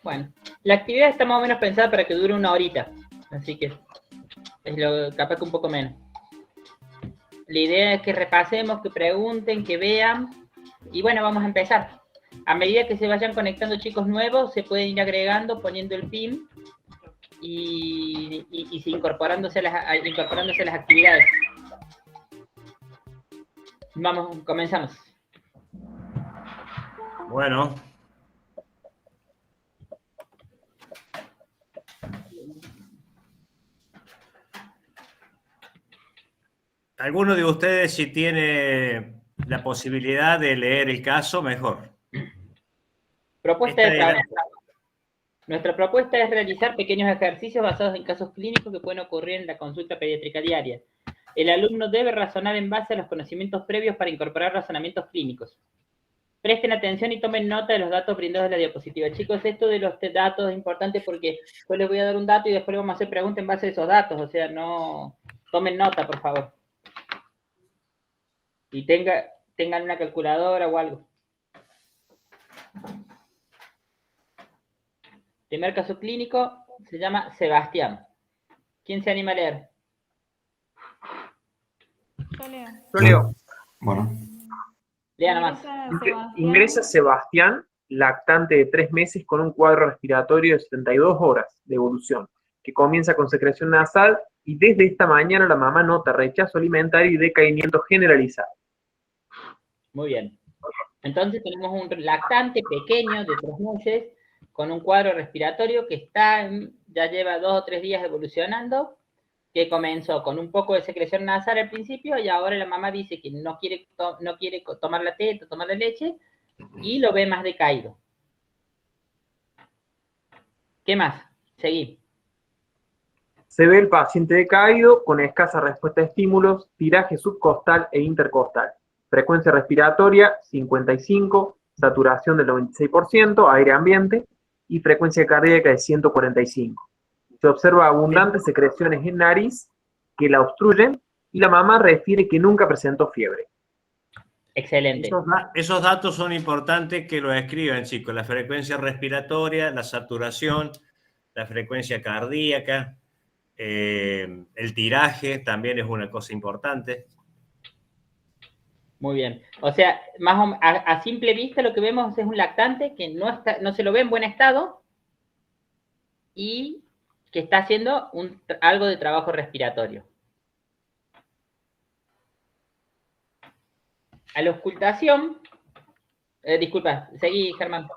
Bueno, la actividad está más o menos pensada para que dure 1 horita, así que es capaz que un poco menos. La idea es que repasemos, que pregunten, que vean, y bueno, vamos a empezar. A medida que se vayan conectando chicos nuevos, se pueden ir agregando, poniendo el PIN y incorporándose a las actividades. Vamos, comenzamos. Bueno. ¿Alguno de ustedes, si tiene la posibilidad de leer el caso, mejor? Propuesta de trabajo. Nuestra propuesta es realizar pequeños ejercicios basados en casos clínicos que pueden ocurrir en la consulta pediátrica diaria. El alumno debe razonar en base a los conocimientos previos para incorporar razonamientos clínicos. Presten atención y tomen nota de los datos brindados en la diapositiva. Chicos, esto de los datos es importante porque yo les voy a dar un dato y después vamos a hacer preguntas en base a esos datos. O sea, no tomen nota, por favor. Y tengan una calculadora o algo. Primer caso clínico se llama Sebastián. ¿Quién se anima a leer? Yo leo. Yo leo. Bueno. Lea nomás. Ingresa Sebastián, lactante de 3 meses con un cuadro respiratorio de 72 horas de evolución, que comienza con secreción nasal y desde esta mañana la mamá nota rechazo alimentario y decaimiento generalizado. Muy bien. Entonces tenemos un lactante pequeño de 3 meses con un cuadro respiratorio que ya lleva 2 o 3 días evolucionando, que comenzó con un poco de secreción nasal al principio y ahora la mamá dice que no quiere tomar la teta, tomar la leche y lo ve más decaído. ¿Qué más? Seguí. Se ve el paciente decaído con escasa respuesta a estímulos, tiraje subcostal e intercostal. Frecuencia respiratoria 55, saturación del 96%, aire ambiente, y frecuencia cardíaca de 145. Se observa abundantes secreciones en nariz que la obstruyen y la mamá refiere que nunca presentó fiebre. Excelente. Esos datos son importantes que lo escriban, chicos. La frecuencia respiratoria, la saturación, la frecuencia cardíaca, el tiraje también es una cosa importante. Muy bien. O sea, a simple vista lo que vemos es un lactante que no se lo ve en buen estado y que está haciendo algo de trabajo respiratorio. A la auscultación, disculpa, seguí, Germán.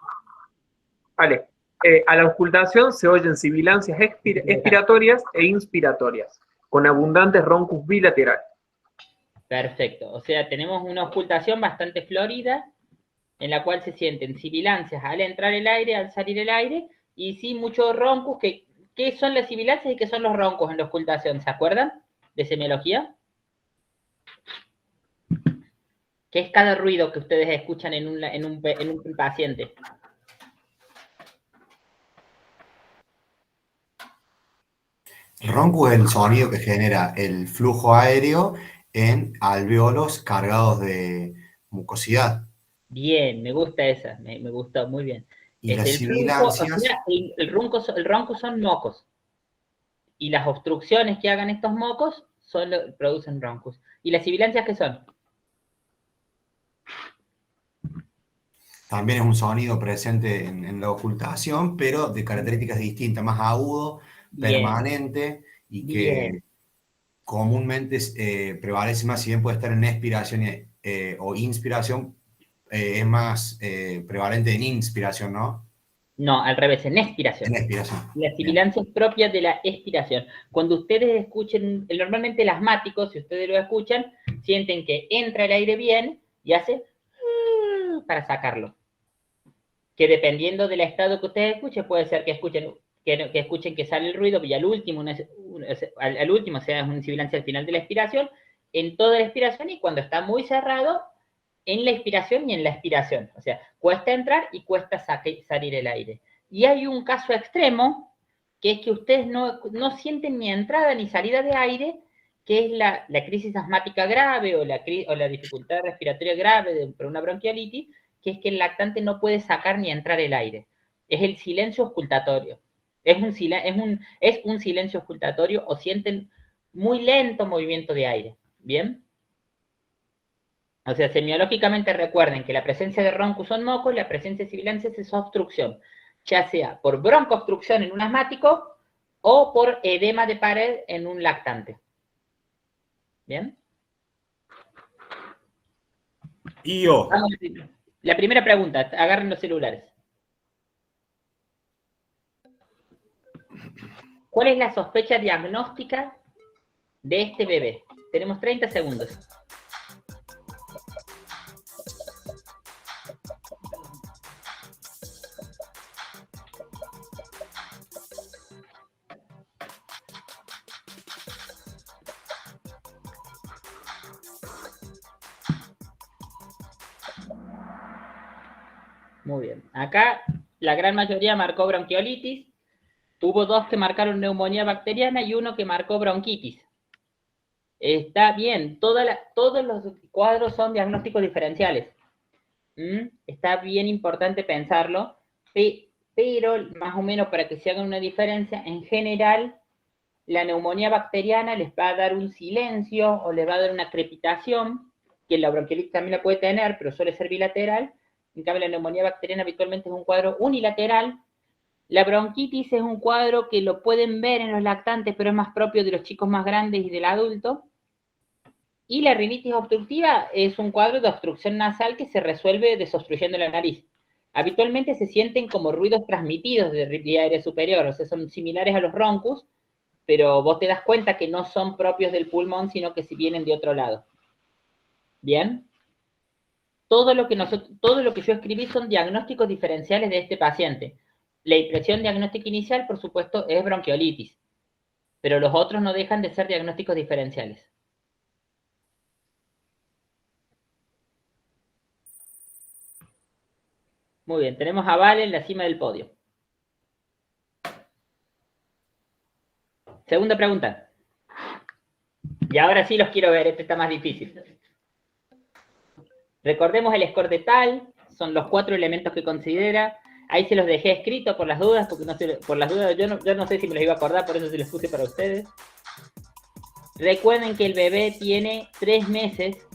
Vale. A la auscultación se oyen sibilancias expiratorias e inspiratorias, con abundantes roncus bilateral. Perfecto. O sea, tenemos una auscultación bastante florida, en la cual se sienten sibilancias al entrar el aire, al salir el aire, y sí muchos roncus. ¿Qué son las sibilancias y qué son los roncos en la auscultación? ¿Se acuerdan de semiología? ¿Qué es cada ruido que ustedes escuchan en un paciente? El ronco es el sonido que genera el flujo aéreo en alvéolos cargados de mucosidad. Bien, me gusta esa, me gustó, muy bien. Y las el sibilancias... flujo, o sea, el ronco son mocos. Y las obstrucciones que hagan estos mocos producen roncos. ¿Y las sibilancias qué son? También es un sonido presente en la ocultación, pero de características distintas, más agudo, permanente, y que comúnmente prevalece más, si bien puede estar en expiración o inspiración, es más prevalente en inspiración, ¿no? No, al revés, en expiración. En expiración. La sibilancia es propia de la expiración. Cuando ustedes escuchen, normalmente el asmático, si ustedes lo escuchan, sienten que entra el aire bien y hace para sacarlo. Que dependiendo del estado que ustedes escuchen, puede ser que escuchen que sale el ruido y al último sea una sibilancia al final de la expiración, en toda la expiración, y cuando está muy cerrado, en la expiración y en la expiración. O sea, cuesta entrar y cuesta salir el aire. Y hay un caso extremo, que es que ustedes no sienten ni entrada ni salida de aire, que es la crisis asmática grave o la dificultad respiratoria grave por una bronquiolitis, que es que el lactante no puede sacar ni entrar el aire. Es el silencio auscultatorio. Es un silencio auscultatorio o sienten muy lento movimiento de aire. ¿Bien? O sea, semiológicamente recuerden que la presencia de ronco son mocos y la presencia de sibilancias es obstrucción, ya sea por broncoobstrucción en un asmático o por edema de pared en un lactante. ¿Bien? Y yo. La primera pregunta, agarren los celulares. ¿Cuál es la sospecha diagnóstica de este bebé? Tenemos 30 segundos. Muy bien. Acá la gran mayoría marcó bronquiolitis. Hubo 2 que marcaron neumonía bacteriana y 1 que marcó bronquitis. Está bien. Todos los cuadros son diagnósticos diferenciales. Está bien importante pensarlo. Pero más o menos para que se haga una diferencia, en general, la neumonía bacteriana les va a dar un silencio o les va a dar una crepitación, que la bronquiolitis también la puede tener, pero suele ser bilateral. En cambio, la neumonía bacteriana habitualmente es un cuadro unilateral. La bronquitis es un cuadro que lo pueden ver en los lactantes, pero es más propio de los chicos más grandes y del adulto. Y la rinitis obstructiva es un cuadro de obstrucción nasal que se resuelve desobstruyendo la nariz. Habitualmente se sienten como ruidos transmitidos de vía aérea superior, o sea, son similares a los roncus, pero vos te das cuenta que no son propios del pulmón, sino que si vienen de otro lado. ¿Bien? Todo lo que yo escribí son diagnósticos diferenciales de este paciente. La impresión diagnóstica inicial, por supuesto, es bronquiolitis, pero los otros no dejan de ser diagnósticos diferenciales. Muy bien, tenemos a Vale en la cima del podio. Segunda pregunta. Y ahora sí los quiero ver, este está más difícil. Recordemos el score de TAL, son los 4 elementos que considera. Ahí se los dejé escrito por las dudas, porque no sé, por las dudas yo no sé si me los iba a acordar, por eso se los puse para ustedes. Recuerden que el bebé tiene 3 meses.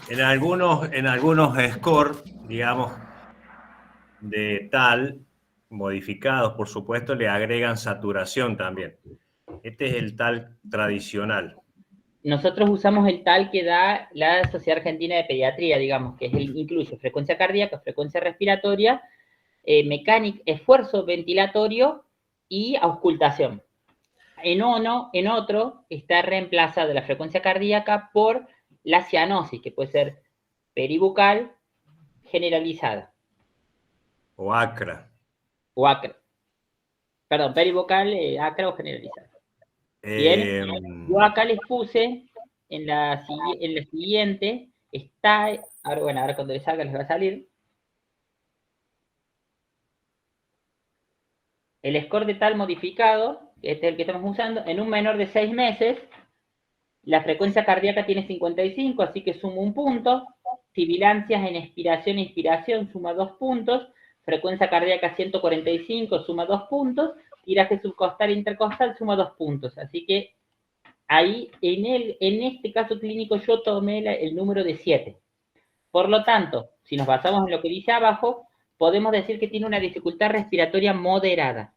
En algunos scores, digamos, de TAL, modificados, por supuesto, le agregan saturación también. Este es el TAL tradicional. Nosotros usamos el TAL que da la Sociedad Argentina de Pediatría, digamos, que incluye frecuencia cardíaca, frecuencia respiratoria, mecánica, esfuerzo ventilatorio y auscultación. En otro está reemplazada la frecuencia cardíaca por la cianosis, que puede ser peribucal generalizada. O ACRA. O ACRA. Perdón, peribucal, ACRA o generalizada. Bien, yo acá les puse en la siguiente, está, ahora cuando les salga les va a salir. El score de TAL modificado, que este es el que estamos usando, en un menor de 6 meses, la frecuencia cardíaca tiene 55, así que sumo 1 punto. Sibilancias en expiración e inspiración suma 2 puntos. Frecuencia cardíaca 145 suma 2 puntos. Tiraje subcostal e intercostal suma 2 puntos. Así que ahí, en este caso clínico, yo tomé el número de 7. Por lo tanto, si nos basamos en lo que dice abajo, podemos decir que tiene una dificultad respiratoria moderada.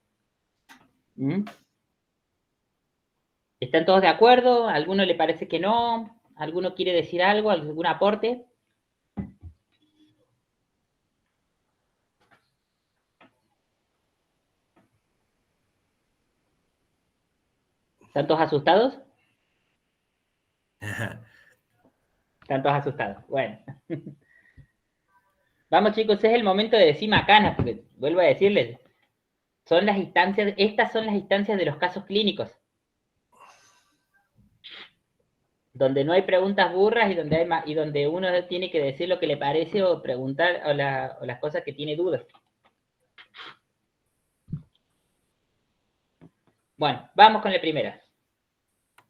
¿Están todos de acuerdo? ¿A alguno le parece que no? ¿Alguno quiere decir algo? ¿Algún aporte? ¿Están todos asustados? Están todos asustados. Bueno. Vamos, chicos, es el momento de decir macanas, porque vuelvo a decirles, estas son las instancias de los casos clínicos. Donde no hay preguntas burras y donde uno tiene que decir lo que le parece o preguntar o las cosas que tiene dudas. Bueno, vamos con la primera.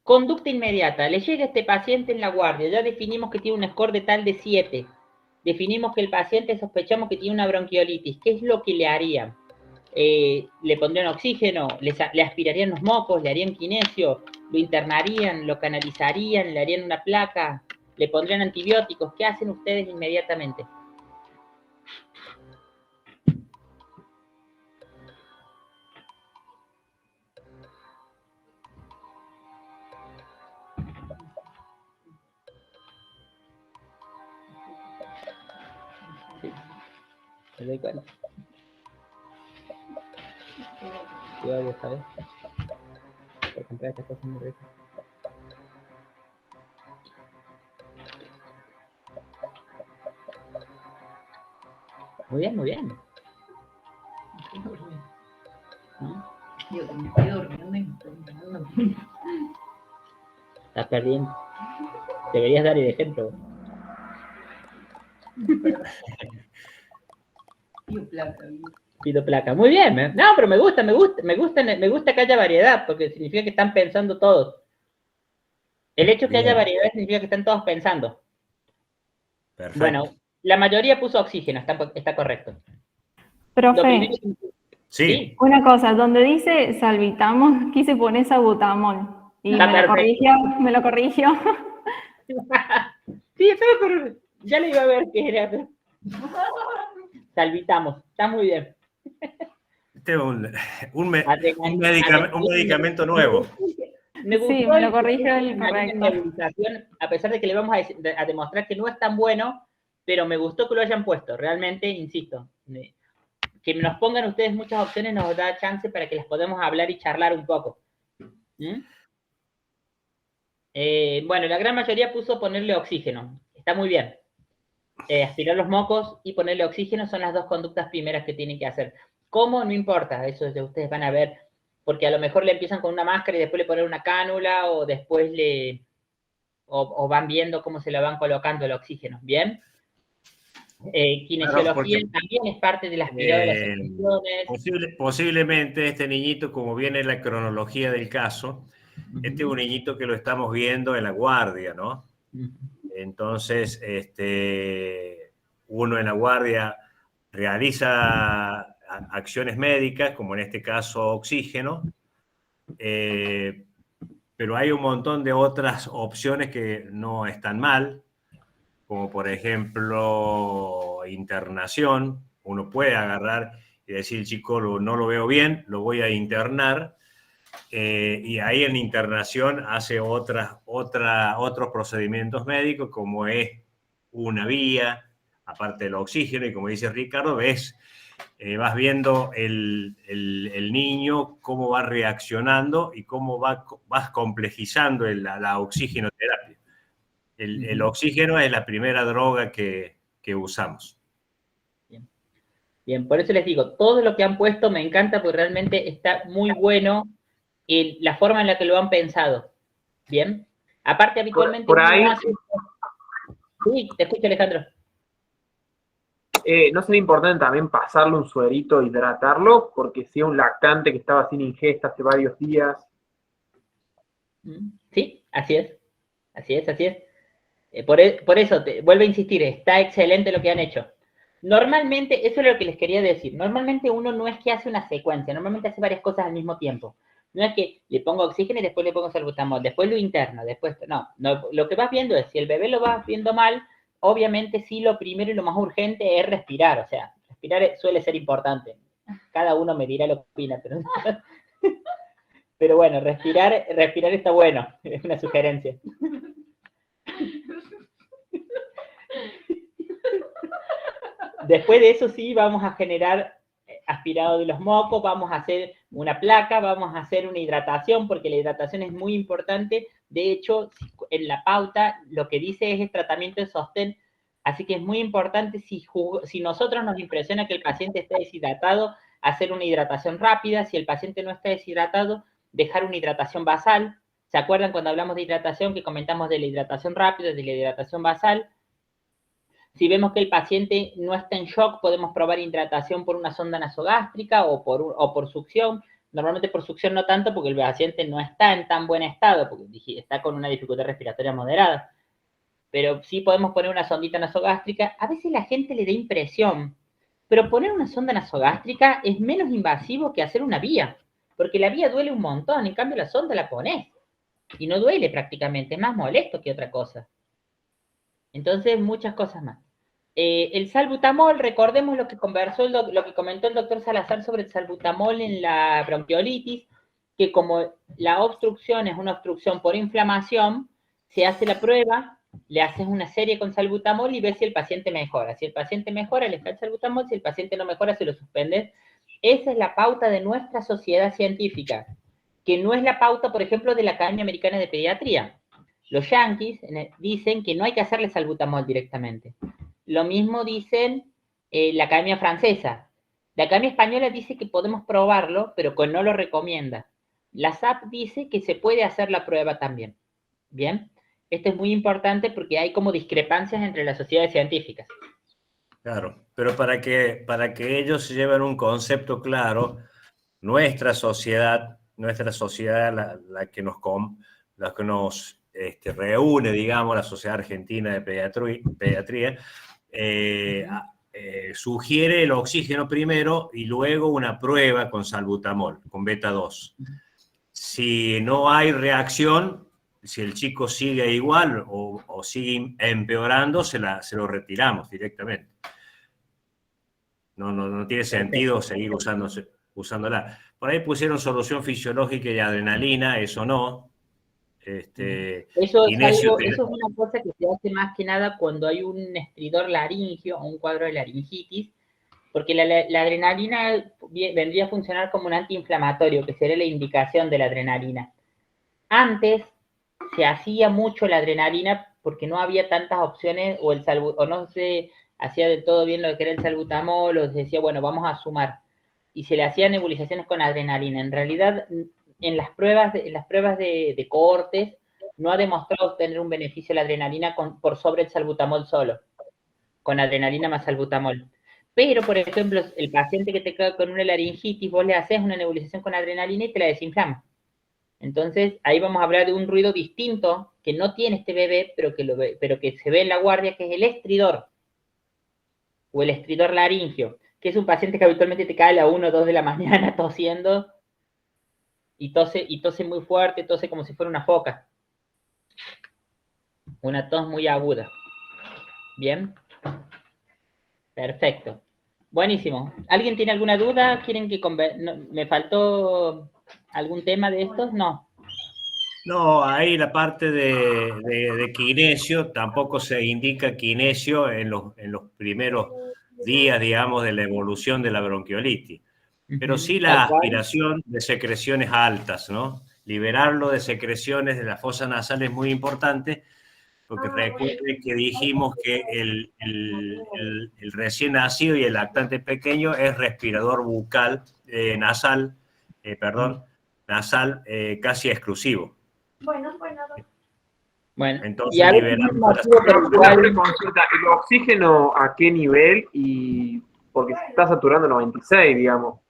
Conducta inmediata. Le llega a este paciente en la guardia. Ya definimos que tiene un score de tal de 7. Definimos que el paciente sospechamos que tiene una bronquiolitis. ¿Qué es lo que le harían? Le pondrían oxígeno, le aspirarían los mocos, le harían kinesio, lo internarían, lo canalizarían, le harían una placa, le pondrían antibióticos. ¿Qué hacen ustedes inmediatamente? Sí. ¿Me doy cuenta? Cuidado, ¿sabes? Por comprar estas cosas muy ricas. Muy bien, muy bien. ¿No? Yo también estoy durmiendo. Estás perdiendo. Deberías dar el ejemplo. Pido placa. Muy bien. No, pero me gusta que haya variedad, porque significa que están pensando todos. El hecho de que haya variedad significa que están todos pensando. Perfecto. Bueno, la mayoría puso oxígeno, está correcto. Profe, Sí. una cosa, donde dice salvitamos, quise poner sabutamol. Y Está me lo corrigió. Sí, pero ya le iba a ver qué era. Salvitamos, está muy bien. Este es un medicamento nuevo. Me gustó Sí, me lo corrigió el correcto. A pesar de que le vamos a demostrar que no es tan bueno, pero me gustó que lo hayan puesto. Realmente, insisto, que nos pongan ustedes muchas opciones nos da chance para que las podamos hablar y charlar un poco. Bueno, la gran mayoría puso ponerle oxígeno. Está muy bien. Aspirar los mocos y ponerle oxígeno son las dos conductas primeras que tienen que hacer. ¿Cómo? No importa, eso ustedes van a ver, porque a lo mejor le empiezan con una máscara y después le ponen una cánula o después o van viendo cómo se le van colocando el oxígeno. ¿Bien? Kinesiología también es parte del aspirado de las secreciones. Posiblemente este niñito, como viene la cronología del caso, este es un niñito que lo estamos viendo en la guardia, ¿no? Entonces, uno en la guardia realiza acciones médicas, como en este caso oxígeno, pero hay un montón de otras opciones que no están mal, como por ejemplo internación. Uno puede agarrar y decir, chico, no lo veo bien, lo voy a internar, y ahí en internación hace otros procedimientos médicos, como es una vía, aparte del oxígeno, y como dice Ricardo, vas viendo el niño cómo va reaccionando y cómo vas complejizando la oxigenoterapia. El oxígeno es la primera droga que usamos. Bien, por eso les digo, todo lo que han puesto me encanta porque realmente está muy bueno la forma en la que lo han pensado. Bien. Aparte, habitualmente... Por ahí... Sí, te escucho, Alejandro. ¿No sería importante también pasarle un suerito e hidratarlo? Porque si es un lactante que estaba sin ingesta hace varios días. Sí, así es. Así es. Por eso, vuelvo a insistir, está excelente lo que han hecho. Normalmente, eso es lo que les quería decir, normalmente uno no es que hace una secuencia, normalmente hace varias cosas al mismo tiempo. No es que le pongo oxígeno y después le pongo salbutamol, después lo interno, después... No, lo que vas viendo es, si el bebé lo va viendo mal, obviamente sí lo primero y lo más urgente es respirar, o sea, respirar suele ser importante. Cada uno me dirá lo que opina, pero bueno, respirar está bueno, es una sugerencia. Después de eso sí vamos a generar aspirado de los mocos, vamos a hacer una placa, vamos a hacer una hidratación, porque la hidratación es muy importante. De hecho, en la pauta lo que dice es el tratamiento de sostén, así que es muy importante si nosotros nos impresiona que el paciente esté deshidratado, hacer una hidratación rápida. Si el paciente no está deshidratado, dejar una hidratación basal. ¿Se acuerdan cuando hablamos de hidratación que comentamos de la hidratación rápida, de la hidratación basal? Si vemos que el paciente no está en shock, podemos probar hidratación por una sonda nasogástrica o por succión. Normalmente por succión no tanto, porque el paciente no está en tan buen estado, porque está con una dificultad respiratoria moderada. Pero sí podemos poner una sondita nasogástrica. A veces la gente le da impresión, pero poner una sonda nasogástrica es menos invasivo que hacer una vía, porque la vía duele un montón, en cambio la sonda la pones y no duele prácticamente, es más molesto que otra cosa. Entonces, muchas cosas más. El salbutamol, recordemos lo que conversó, lo que comentó el doctor Salazar sobre el salbutamol en la bronquiolitis, que como la obstrucción es una obstrucción por inflamación, se hace la prueba, le haces una serie con salbutamol y ves si el paciente mejora. Si el paciente mejora, le da el salbutamol, si el paciente no mejora, se lo suspendes. Esa es la pauta de nuestra sociedad científica, que no es la pauta, por ejemplo, de la Academia Americana de Pediatría. Los yanquis dicen que no hay que hacerle salbutamol directamente. Lo mismo dicen la Academia Francesa. La Academia Española dice que podemos probarlo, pero que no lo recomienda. La SAP dice que se puede hacer la prueba también. Bien, esto es muy importante porque hay como discrepancias entre las sociedades científicas. Claro, pero para que ellos se lleven un concepto claro, nuestra sociedad, la que nos reúne, digamos, la Sociedad Argentina de Pediatría, sugiere el oxígeno primero y luego una prueba con salbutamol, con beta 2. Si no hay reacción, si el chico sigue igual o sigue empeorando, se lo retiramos directamente. No tiene sentido seguir usándola. Por ahí pusieron solución fisiológica y adrenalina, eso no. Eso es una cosa que se hace más que nada cuando hay un estridor laringio o un cuadro de laringitis, porque la adrenalina vendría a funcionar como un antiinflamatorio, que sería la indicación de la adrenalina. Antes se hacía mucho la adrenalina porque no había tantas opciones o no se hacía de todo bien lo que era el salbutamol, o se decía, bueno, vamos a sumar. Y se le hacían nebulizaciones con adrenalina. En realidad, en las pruebas de cohortes, no ha demostrado tener un beneficio la adrenalina por sobre el salbutamol solo, con adrenalina más salbutamol. Pero, por ejemplo, el paciente que te queda con una laringitis, vos le haces una nebulización con adrenalina y te la desinflama. Entonces, ahí vamos a hablar de un ruido distinto que no tiene este bebé, pero que se ve en la guardia, que es el estridor, o el estridor laringio, que es un paciente que habitualmente te cae a las 1 o 2 de la mañana tosiendo, y tose muy fuerte, tose como si fuera una foca. Una tos muy aguda. ¿Bien? Perfecto. Buenísimo. ¿Alguien tiene alguna duda? ¿Quieren que me faltó algún tema de estos? No. No, ahí la parte de kinesio, tampoco se indica kinesio en los primeros días, digamos, de la evolución de la bronquiolitis. Pero sí la aspiración de secreciones altas, ¿no? Liberarlo de secreciones de la fosa nasal es muy importante, porque recuerden que dijimos que el recién nacido y el lactante pequeño es respirador bucal, nasal casi exclusivo. Bueno, entonces liberamos una consulta, ¿el oxígeno a qué nivel? Y porque se está saturando 96, digamos.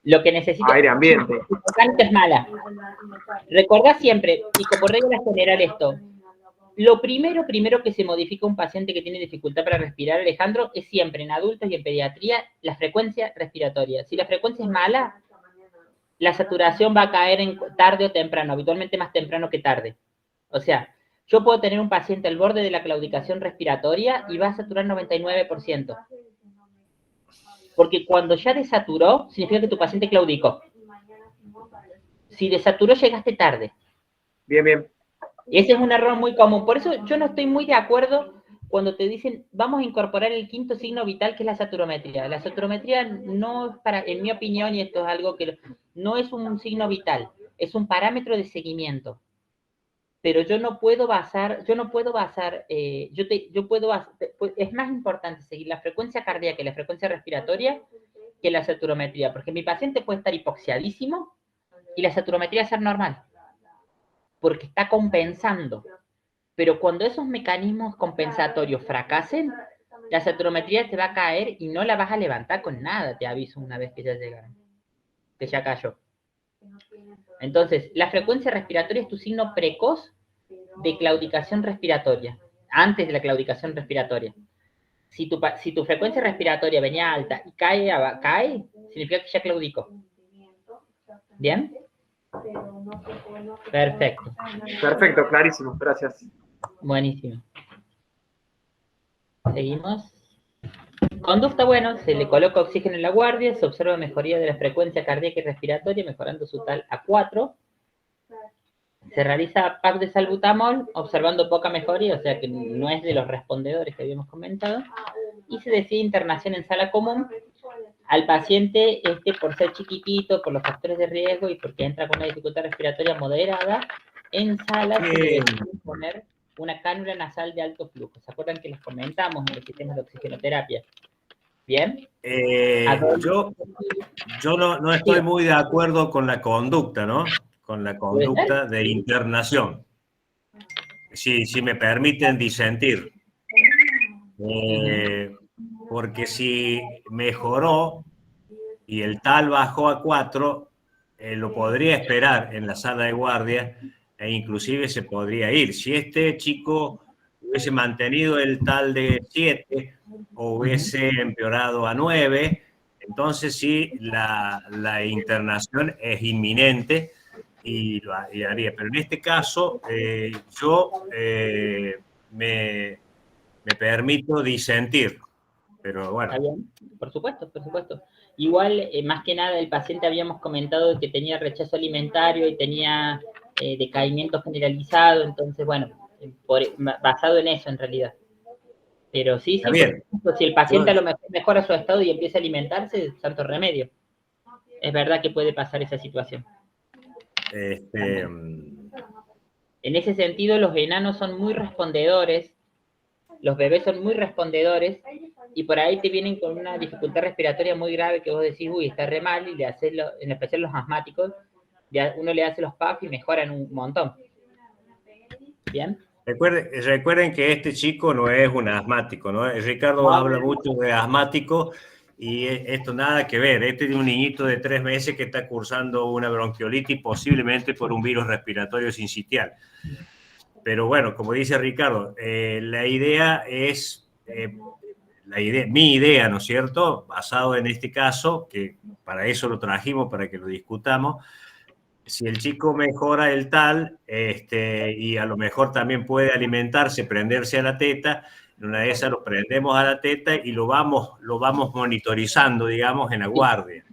Lo que necesita aire ambiente. Es mala. Recordá siempre, y como regla general esto, lo primero que se modifica un paciente que tiene dificultad para respirar, Alejandro, es siempre en adultos y en pediatría la frecuencia respiratoria. Si la frecuencia es mala, la saturación va a caer tarde o temprano, habitualmente más temprano que tarde. O sea, yo puedo tener un paciente al borde de la claudicación respiratoria y va a saturar 99%. Porque cuando ya desaturó, significa que tu paciente claudicó. Si desaturó, llegaste tarde. Bien. Ese es un error muy común. Por eso yo no estoy muy de acuerdo cuando te dicen, vamos a incorporar el quinto signo vital, que es la saturometría. La saturometría no es en mi opinión, y esto es algo que no es un signo vital, es un parámetro de seguimiento. Pero es más importante seguir la frecuencia cardíaca y la frecuencia respiratoria que la saturometría, porque mi paciente puede estar hipoxiadísimo y la saturometría ser normal, porque está compensando. Pero cuando esos mecanismos compensatorios fracasen, la saturometría te va a caer y no la vas a levantar con nada, te aviso una vez que ya llegaron, que ya cayó. Entonces, la frecuencia respiratoria es tu signo precoz de claudicación respiratoria, antes de la claudicación respiratoria. Si tu frecuencia respiratoria venía alta y cae, significa que ya claudicó. ¿Bien? Perfecto. Perfecto, clarísimo, gracias. Buenísimo. Seguimos. Conducta, bueno, se le coloca oxígeno en la guardia, se observa mejoría de la frecuencia cardíaca y respiratoria, mejorando su tal a 4. Se realiza PAP de salbutamol, observando poca mejoría, o sea que no es de los respondedores que habíamos comentado. Y se decide internación en sala común al paciente, por ser chiquitito, por los factores de riesgo y porque entra con una dificultad respiratoria moderada, en sala se le debe poner una cánula nasal de alto flujo. ¿Se acuerdan que les comentamos en los sistemas de oxigenoterapia? ¿Bien? Yo no estoy muy de acuerdo con la conducta, ¿no? Con la conducta de internación. Si me permiten disentir. Porque si mejoró y el tal bajó a 4, lo podría esperar en la sala de guardia e inclusive se podría ir. Si este chico hubiese mantenido el tal de 7 o hubiese empeorado a 9, entonces sí, la internación es inminente y lo haría. Pero en este caso, yo me permito disentir. Pero bueno. Está bien, por supuesto, por supuesto. Igual, más que nada, el paciente habíamos comentado que tenía rechazo alimentario y tenía decaimiento generalizado, entonces, bueno, basado en eso en realidad. Pero sí, Está bien. Ejemplo, si el paciente a lo mejor mejora su estado y empieza a alimentarse, santo remedio. Es verdad que puede pasar esa situación. En ese sentido, los enanos son muy respondedores, los bebés son muy respondedores, y por ahí te vienen con una dificultad respiratoria muy grave que vos decís, uy, está re mal, y le haces, en especial los asmáticos, uno le hace los PAP y mejoran un montón. ¿Bien? Recuerden que este chico no es un asmático, ¿no? Ricardo habla mucho de asmático y esto nada que ver. Este es un niñito de 3 meses que está cursando una bronquiolitis, posiblemente por un virus respiratorio sincitial. Pero bueno, como dice Ricardo, la idea es... mi idea, ¿no es cierto? Basado en este caso, que para eso lo trajimos, para que lo discutamos. Si el chico mejora el tal, y a lo mejor también puede alimentarse, prenderse a la teta, en una de esas lo prendemos a la teta y lo vamos monitorizando, digamos, en la guardia.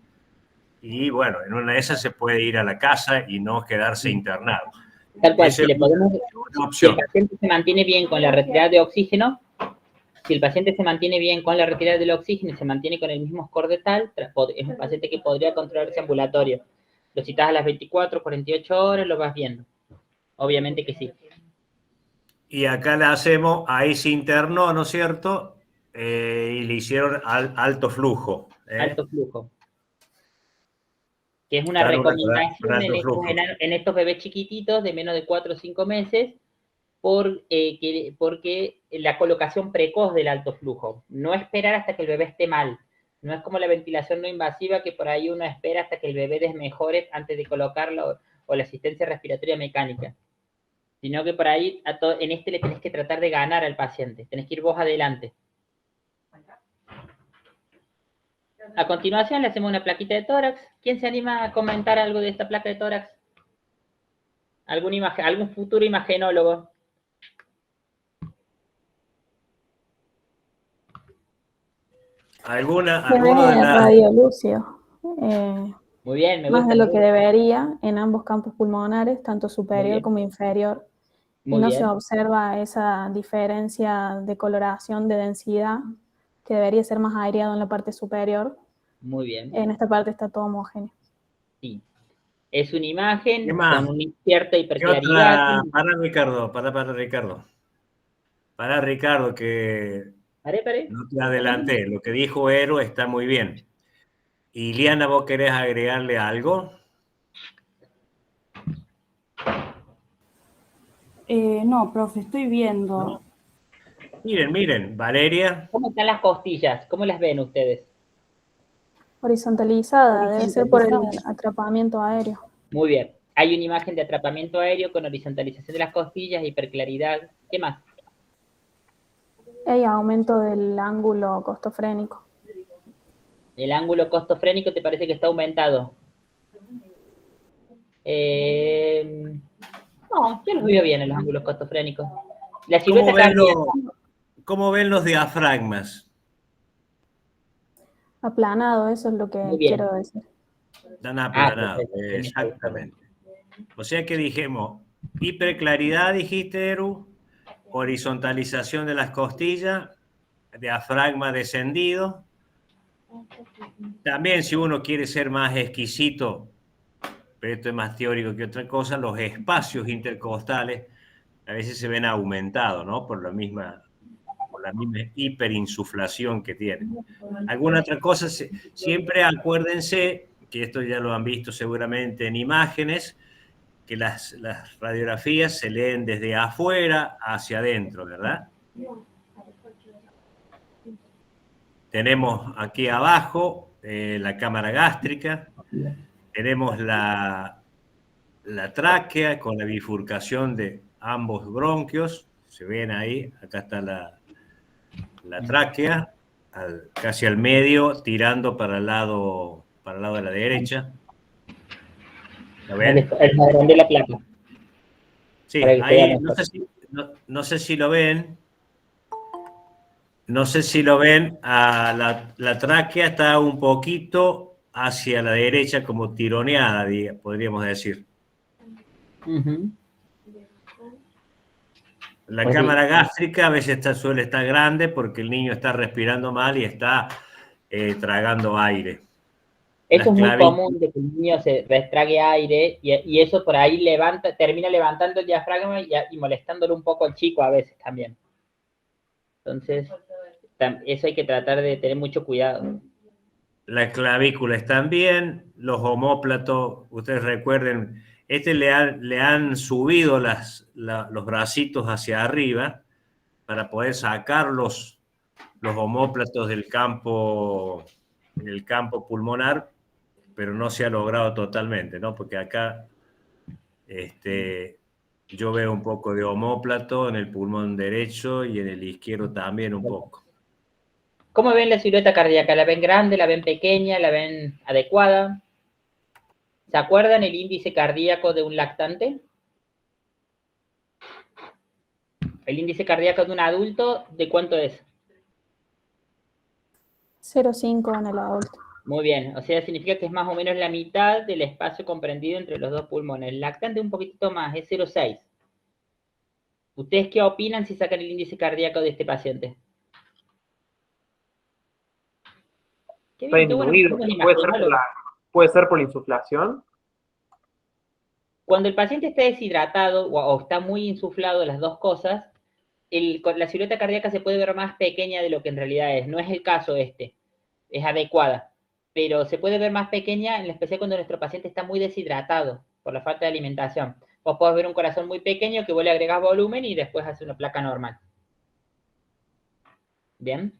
Y bueno, en una de esas se puede ir a la casa y no quedarse internado. Tal cual, si el paciente se mantiene bien con la retirada de oxígeno, si el paciente se mantiene bien con la retirada del oxígeno y se mantiene con el mismo score de tal, es un paciente que podría controlarse ambulatorio. Lo citas a las 24, 48 horas, lo vas viendo. Obviamente que sí. Y acá le hacemos, ahí se internó, ¿no es cierto? Y le hicieron alto flujo. Alto flujo. Que es una recomendación en estos bebés chiquititos de menos de 4 o 5 meses, porque la colocación precoz del alto flujo. No esperar hasta que el bebé esté mal. No es como la ventilación no invasiva, que por ahí uno espera hasta que el bebé desmejore antes de colocarlo, o la asistencia respiratoria mecánica. Sino que por ahí, en le tenés que tratar de ganar al paciente. Tenés que ir vos adelante. A continuación le hacemos una plaquita de tórax. ¿Quién se anima a comentar algo de esta placa de tórax? ¿Algún futuro imagenólogo? ¿Alguna de radiolucio. Muy bien, me más gusta. De lo que debería en ambos campos pulmonares, tanto superior como inferior. Y no se observa esa diferencia de coloración, de densidad, que debería ser más aireado en la parte superior. Muy bien. En esta parte está todo homogéneo. Sí. Es una imagen con una cierta hiperclaridad. Para Ricardo, Para Ricardo, que Paré. no te adelanté. Lo que dijo Ero está muy bien. Iliana, ¿vos querés agregarle algo? No, profe, estoy viendo. ¿No? Miren, Valeria. ¿Cómo están las costillas? ¿Cómo las ven ustedes? Horizontalizada, debe ser por el atrapamiento aéreo. Muy bien. Hay una imagen de atrapamiento aéreo con horizontalización de las costillas, hiperclaridad. ¿Qué más? Hay aumento del ángulo costofrénico. El ángulo costofrénico te parece que está aumentado. No, yo los veo bien en los ángulos costofrénicos. La silueta cardíaca. ¿Cómo ven los diafragmas? Aplanado, eso es lo que Muy bien. quiero decir. Están aplanados, Perfecto. exactamente. O sea que dijimos, hiperclaridad, dijiste, Eru, horizontalización de las costillas, diafragma descendido. También si uno quiere ser más exquisito, pero esto es más teórico que otra cosa, los espacios intercostales a veces se ven aumentados, ¿no? Por la misma hiperinsuflación que tienen. Alguna otra cosa, siempre acuérdense, que esto ya lo han visto seguramente en imágenes, que las radiografías se leen desde afuera hacia adentro, ¿verdad? Tenemos aquí abajo la cámara gástrica, tenemos la tráquea con la bifurcación de ambos bronquios, se ven ahí, acá está la tráquea, casi al medio, tirando para el lado de la derecha. ¿Lo ven? El más grande de la placa. Sí, ahí no sé si lo ven. No sé si lo ven, la tráquea está un poquito hacia la derecha, como tironeada, podríamos decir. Uh-huh. La Pues cámara sí. gástrica a veces suele estar grande porque el niño está respirando mal y está tragando aire. Esto es muy común de que el niño se restrague aire y eso por ahí termina levantando el diafragma y molestándolo un poco al chico a veces también. Entonces, eso hay que tratar de tener mucho cuidado. La clavícula están bien, los omóplatos, ustedes recuerden, le han subido los bracitos hacia arriba para poder sacar los omóplatos del campo pulmonar, pero no se ha logrado totalmente, ¿no? Porque acá yo veo un poco de omóplato en el pulmón derecho y en el izquierdo también un poco. ¿Cómo ven la silueta cardíaca? ¿La ven grande, la ven pequeña, la ven adecuada? ¿Se acuerdan el índice cardíaco de un lactante? El índice cardíaco de un adulto, ¿de cuánto es? 0,5 en el adulto. Muy bien, o sea, significa que es más o menos la mitad del espacio comprendido entre los dos pulmones. El lactante un poquitito más, es 0,6. ¿Ustedes qué opinan si sacan el índice cardíaco de este paciente? Qué bien, qué bueno. ¿Puede ser por la insuflación? Cuando el paciente está deshidratado o está muy insuflado, las dos cosas, la silueta cardíaca se puede ver más pequeña de lo que en realidad es. No es el caso este, es adecuada, pero se puede ver más pequeña, en especial cuando nuestro paciente está muy deshidratado por la falta de alimentación. Vos podés ver un corazón muy pequeño que vos le agregás volumen y después hace una placa normal. ¿Bien?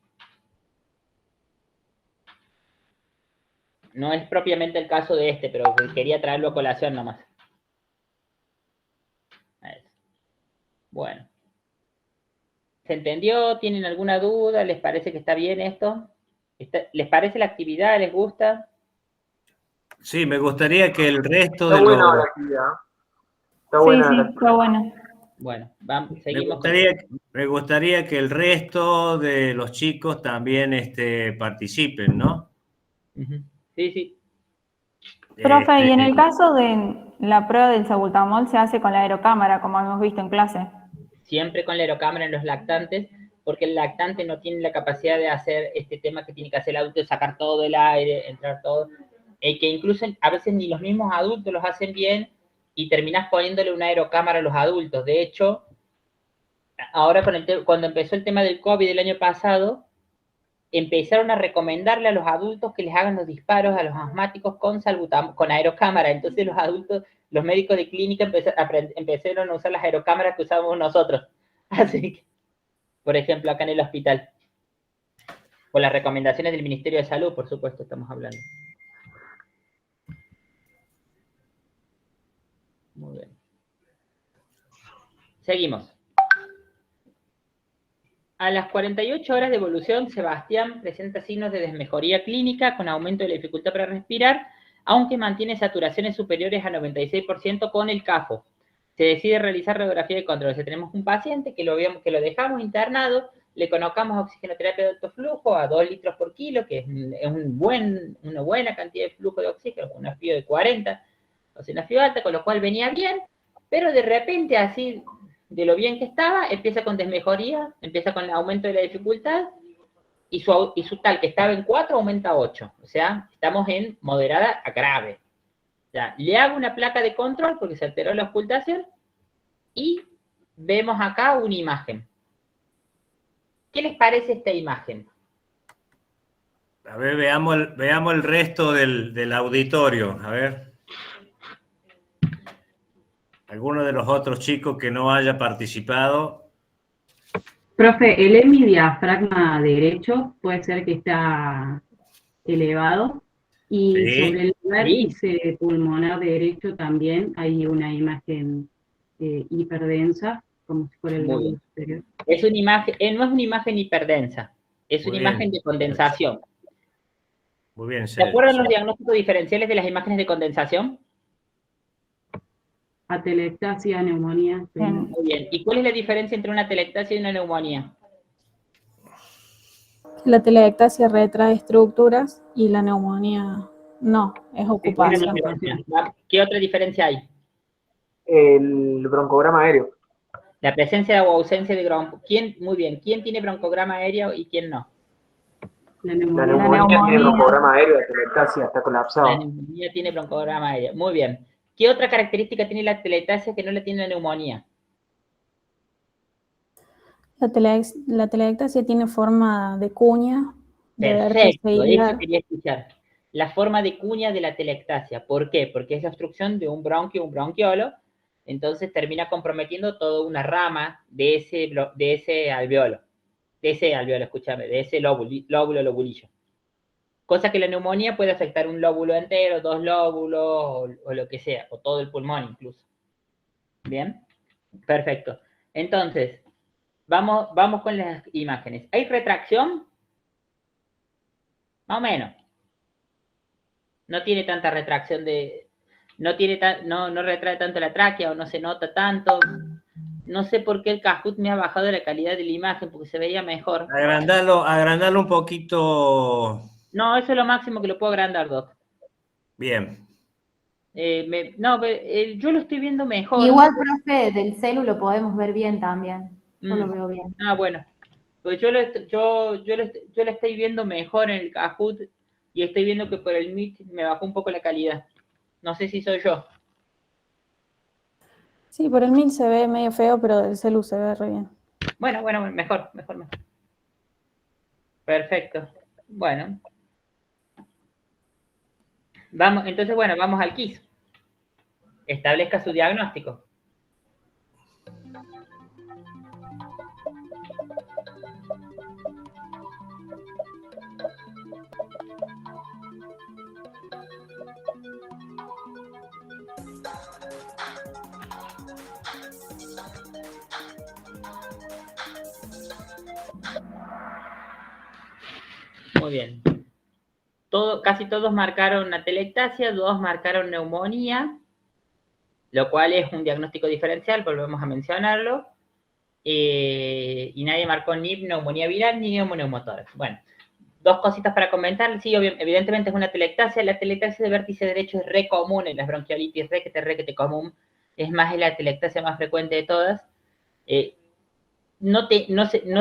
No es propiamente el caso de este, pero quería traerlo a colación nomás. Bueno. ¿Se entendió? ¿Tienen alguna duda? ¿Les parece que está bien esto? ¿Les parece la actividad? ¿Les gusta? Sí, me gustaría que el resto Está buena la actividad. Está buena. Sí, está bueno. Bueno, seguimos. Me gustaría que el resto de los chicos también participen, ¿no? Sí, sí. Profe, y en el caso de la prueba del salbutamol se hace con la aerocámara, como hemos visto en clase. Siempre con la aerocámara en los lactantes, porque el lactante no tiene la capacidad de hacer este tema que tiene que hacer el adulto, de sacar todo el aire, entrar todo, que incluso a veces ni los mismos adultos los hacen bien y terminás poniéndole una aerocámara a los adultos. De hecho, ahora cuando empezó el tema del COVID el año pasado, empezaron a recomendarle a los adultos que les hagan los disparos a los asmáticos con aerocámara. Entonces los adultos, los médicos de clínica empezaron a usar las aerocámaras que usábamos nosotros. Así que, por ejemplo, acá en el hospital. Por las recomendaciones del Ministerio de Salud, por supuesto, estamos hablando. Seguimos. A las 48 horas de evolución, Sebastián presenta signos de desmejoría clínica con aumento de la dificultad para respirar, aunque mantiene saturaciones superiores a 96% con el CAFO. Se decide realizar radiografía de control. O sea, tenemos un paciente que lo dejamos internado, le colocamos oxigenoterapia de alto flujo a 2 litros por kilo, que es una buena cantidad de flujo de oxígeno, con una FIO de 40, o sea, una FIO alta, con lo cual venía bien, pero de repente, así, de lo bien que estaba, empieza con desmejoría, empieza con el aumento de la dificultad, y su tal que estaba en 4 aumenta a 8. O sea, estamos en moderada a grave. O sea, le hago una placa de control porque se alteró la ocultación, y vemos acá una imagen. ¿Qué les parece esta imagen? A ver, veamos el resto del auditorio. A ver. ¿Alguno de los otros chicos que no haya participado? Profe, el hemidiafragma derecho puede ser que está elevado. Y Sí. sobre el vértice pulmonar derecho también hay una imagen hiperdensa, como si fuera el Muy lóbulo bien. superior. Es una imagen, no es una imagen hiperdensa, es Muy una bien. imagen de condensación. Muy bien, ¿Se acuerdan los diagnósticos diferenciales de las imágenes de condensación? Atelectasia, neumonía. Sí. Muy bien. ¿Y cuál es la diferencia entre una atelectasia y una neumonía? La atelectasia retrae estructuras y la neumonía no, es ocupación. ¿Qué otra diferencia hay? El broncograma aéreo. La presencia o ausencia de Muy bien. ¿Quién tiene broncograma aéreo y quién no? La La neumonía. neumonía tiene broncograma aéreo, la atelectasia está colapsado. La neumonía tiene broncograma aéreo. Muy bien. ¿Qué otra característica tiene la atelectasia que no la tiene la neumonía? La atelectasia tiene forma de cuña, de vértice Perfecto, eso hilar. quería escuchar. La forma de cuña de la atelectasia. ¿Por qué? Porque es la obstrucción de un bronquio, un bronquiolo, entonces termina comprometiendo toda una rama de ese alveolo. De ese lóbulo lobulillo. Cosa que la neumonía puede afectar un lóbulo entero, 2 lóbulos, o lo que sea, o todo el pulmón incluso. ¿Bien? Perfecto. Entonces, vamos con las imágenes. ¿Hay retracción? Más o menos. No tiene tanta retracción no retrae tanto la tráquea o no se nota tanto. No sé por qué el Kahoot me ha bajado la calidad de la imagen, porque se veía mejor. Agrandarlo un poquito. No, eso es lo máximo que lo puedo agrandar, Doc. Bien. Yo lo estoy viendo mejor. Igual, profe, del celu lo podemos ver bien también. Yo lo veo bien. Ah, bueno. Pues yo lo estoy viendo mejor en el Kahoot y estoy viendo que por el Meet me bajó un poco la calidad. No sé si soy yo. Sí, por el Meet se ve medio feo, pero del celu se ve re bien. Bueno, mejor. Perfecto. Bueno. Vamos al quiz. Establezca su diagnóstico. Muy bien. Casi todos marcaron atelectasia, 2 marcaron neumonía, lo cual es un diagnóstico diferencial, volvemos a mencionarlo. Y nadie marcó ni neumonía viral ni neumoneumotórax. Bueno, 2 cositas para comentar. Sí, evidentemente es una atelectasia. La atelectasia de vértice derecho es re común en las bronquiolitis, requete común. Es la atelectasia más frecuente de todas. No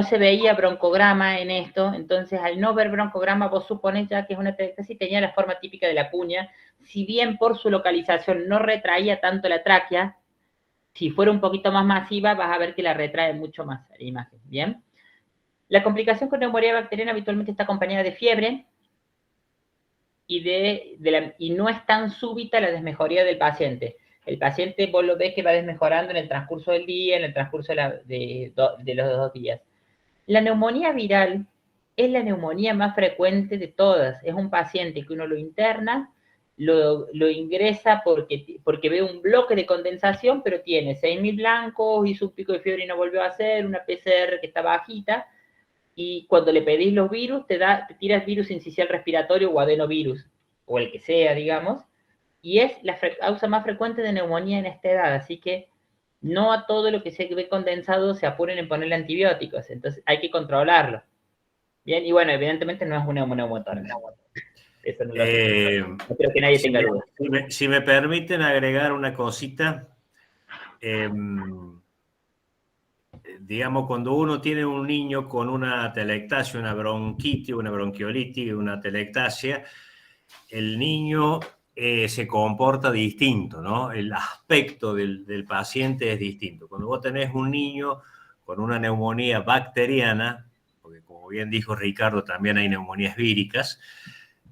se veía broncograma en esto, entonces al no ver broncograma vos suponés ya que es una atelectasia y tenía la forma típica de la cuña. Si bien por su localización no retraía tanto la tráquea, si fuera un poquito más masiva vas a ver que la retrae mucho más la imagen, ¿bien? La complicación con neumonía bacteriana habitualmente está acompañada de fiebre y no es tan súbita la desmejoría del paciente. El paciente vos lo ves que va desmejorando en el transcurso del día, en el transcurso de los 2 días. La neumonía viral es la neumonía más frecuente de todas. Es un paciente que uno lo interna lo ingresa porque ve un bloque de condensación, pero tiene 6.000 blancos, hizo un pico de fiebre y no volvió a hacer, una PCR que está bajita, y cuando le pedís los virus, te tiras virus sincicial respiratorio o adenovirus, o el que sea, digamos, y es la causa más frecuente de neumonía en esta edad, así que no a todo lo que se ve condensado se apuren en ponerle antibióticos, entonces hay que controlarlo. Bien, y bueno, evidentemente no es una neumotórax. Eso no creo que nadie tenga duda. Si me permiten agregar una cosita, digamos, cuando uno tiene un niño con una atelectasia, una bronquitis, una bronquiolitis, una atelectasia, el niño se comporta distinto, ¿no? El aspecto del paciente es distinto. Cuando vos tenés un niño con una neumonía bacteriana, porque como bien dijo Ricardo, también hay neumonías víricas,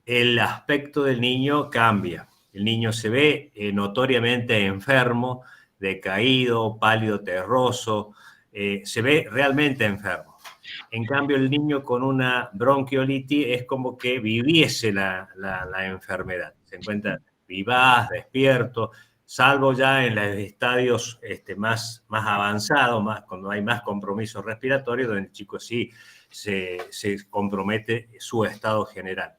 el aspecto del niño cambia. El niño se ve notoriamente enfermo, decaído, pálido, terroso, se ve realmente enfermo. En cambio, el niño con una bronquiolitis es como que viviese la enfermedad. Se encuentra vivaz, despierto, salvo ya en los estadios más avanzados, cuando hay más compromiso respiratorio, donde el chico sí se compromete su estado general.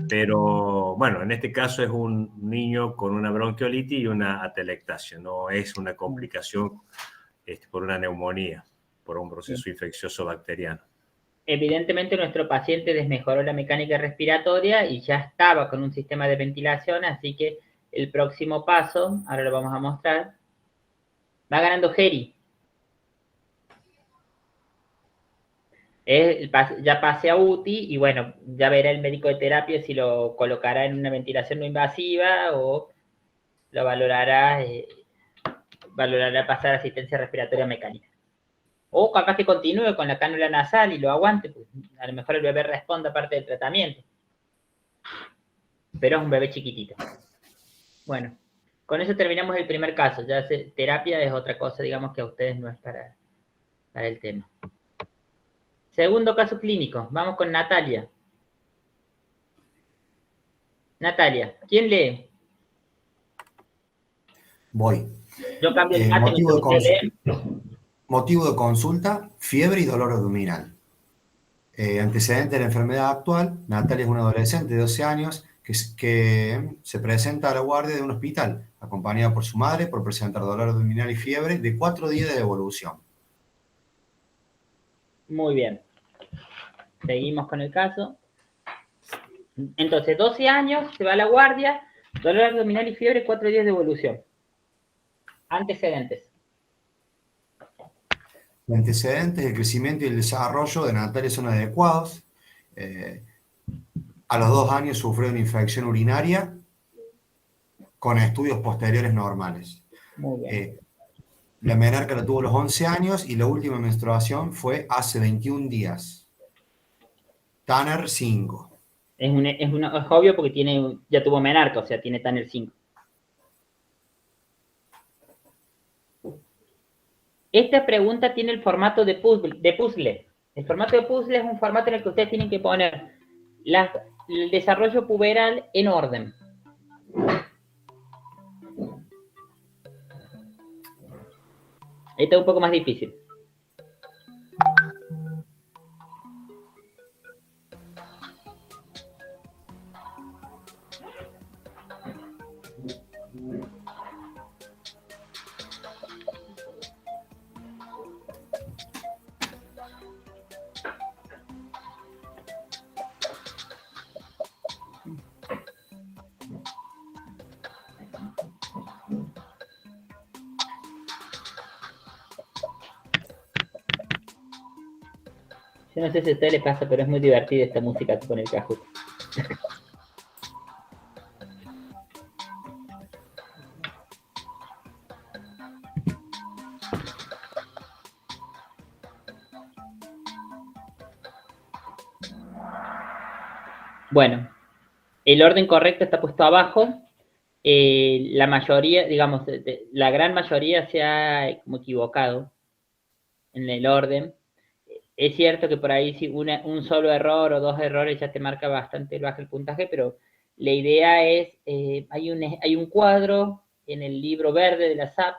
Pero bueno, en este caso es un niño con una bronquiolitis y una atelectasia, no es una complicación por una neumonía, por un proceso infeccioso bacteriano. Evidentemente nuestro paciente desmejoró la mecánica respiratoria y ya estaba con un sistema de ventilación, así que el próximo paso, ahora lo vamos a mostrar, va ganando Geri. Ya pase a UTI y bueno, ya verá el médico de terapia si lo colocará en una ventilación no invasiva o lo valorará pasar a asistencia respiratoria mecánica. O capaz que continúe con la cánula nasal y lo aguante, pues a lo mejor el bebé responda parte del tratamiento. Pero es un bebé chiquitito. Bueno, con eso terminamos el primer caso. Ya terapia es otra cosa, digamos que a ustedes no es para el tema. Segundo caso clínico. Vamos con Natalia. Natalia, ¿quién lee? Voy. Yo cambio el mate mientras usted lee. Motivo de consulta, fiebre y dolor abdominal. Antecedente de la enfermedad actual, Natalia es una adolescente de 12 años que se presenta a la guardia de un hospital, acompañada por su madre por presentar dolor abdominal y fiebre de 4 días de evolución. Muy bien. Seguimos con el caso. Entonces, 12 años, se va a la guardia, dolor abdominal y fiebre, 4 días de evolución. Antecedentes. Los antecedentes, el crecimiento y el desarrollo de Natalia son adecuados. A los 2 años sufrió una infección urinaria con estudios posteriores normales. Muy bien. La menarca la tuvo a los 11 años y la última menstruación fue hace 21 días. Tanner 5. Es obvio porque ya tuvo menarca, o sea, tiene Tanner 5. Esta pregunta tiene el formato de puzzle. El formato de puzzle es un formato en el que ustedes tienen que poner el desarrollo puberal en orden. Esta es un poco más difícil. Yo no sé si a usted le pasa, pero es muy divertida esta música con el Kahoot. Bueno, el orden correcto está puesto abajo. La mayoría, digamos, la gran mayoría se ha como equivocado en el orden. Es cierto que por ahí si un solo error o 2 errores ya te marca bastante bajo el puntaje, pero la idea es, hay un cuadro en el libro verde de la SAP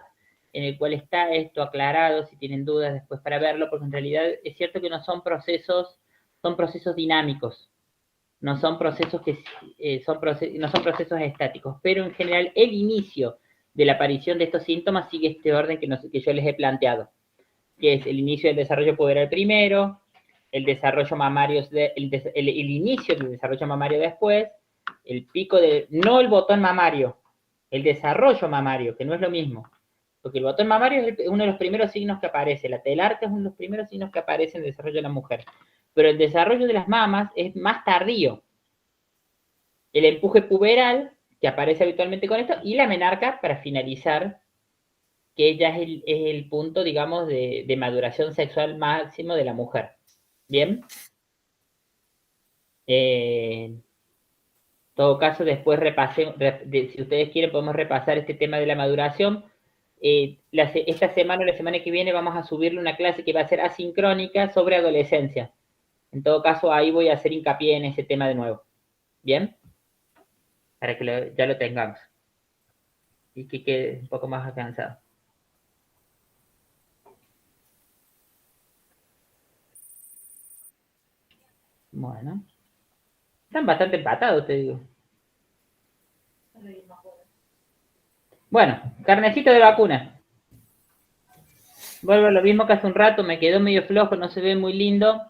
en el cual está esto aclarado, si tienen dudas después para verlo, porque en realidad es cierto que no son procesos dinámicos, no son procesos no son procesos estáticos, pero en general el inicio de la aparición de estos síntomas sigue este orden que yo les he planteado, que es el inicio del desarrollo puberal primero, el desarrollo mamario, el inicio del desarrollo mamario después, el pico no el botón mamario, el desarrollo mamario, que no es lo mismo, porque el botón mamario es uno de los primeros signos que aparece, la telarca es uno de los primeros signos que aparece en el desarrollo de la mujer, pero el desarrollo de las mamas es más tardío. El empuje puberal, que aparece habitualmente con esto, y la menarca, para finalizar, que ya es el punto, digamos, de maduración sexual máximo de la mujer. ¿Bien? En todo caso, después si ustedes quieren, podemos repasar este tema de la maduración. Esta semana o la semana que viene vamos a subirle una clase que va a ser asincrónica sobre adolescencia. En todo caso, ahí voy a hacer hincapié en ese tema de nuevo. ¿Bien? Para que ya lo tengamos. Y que quede un poco más alcanzado. Bueno. Están bastante empatados, te digo. Bueno, carnecito de vacuna. Vuelvo a lo mismo que hace un rato, me quedó medio flojo, no se ve muy lindo.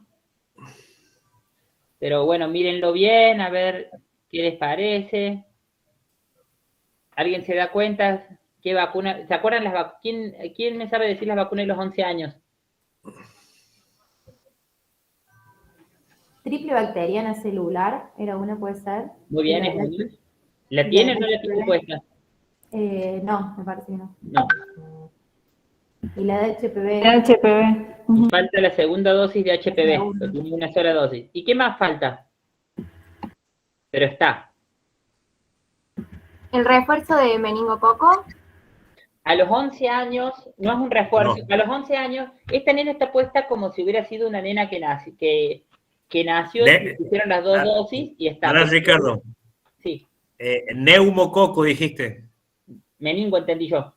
Pero bueno, mírenlo bien, a ver qué les parece. ¿Alguien se da cuenta qué vacuna? ¿Se acuerdan las vacunas? ¿Quién me sabe decir las vacunas de los 11 años? Triple bacteriana celular, era una, puede ser. Muy bien, es una. ¿La tiene o no la tiene puesta? No, me parece que no. No. Y la de HPV. La HPV. Falta la segunda dosis de HPV, pero tiene una sola dosis. ¿Y qué más falta? Pero está. ¿El refuerzo de meningococo? A los 11 años, no es un refuerzo, No. a los 11 años, esta nena está puesta como si hubiera sido una nena que nació, le pusieron las dos dosis y está. Ahora, Ricardo. Sí. Neumococo, dijiste. Meningo, entendí yo.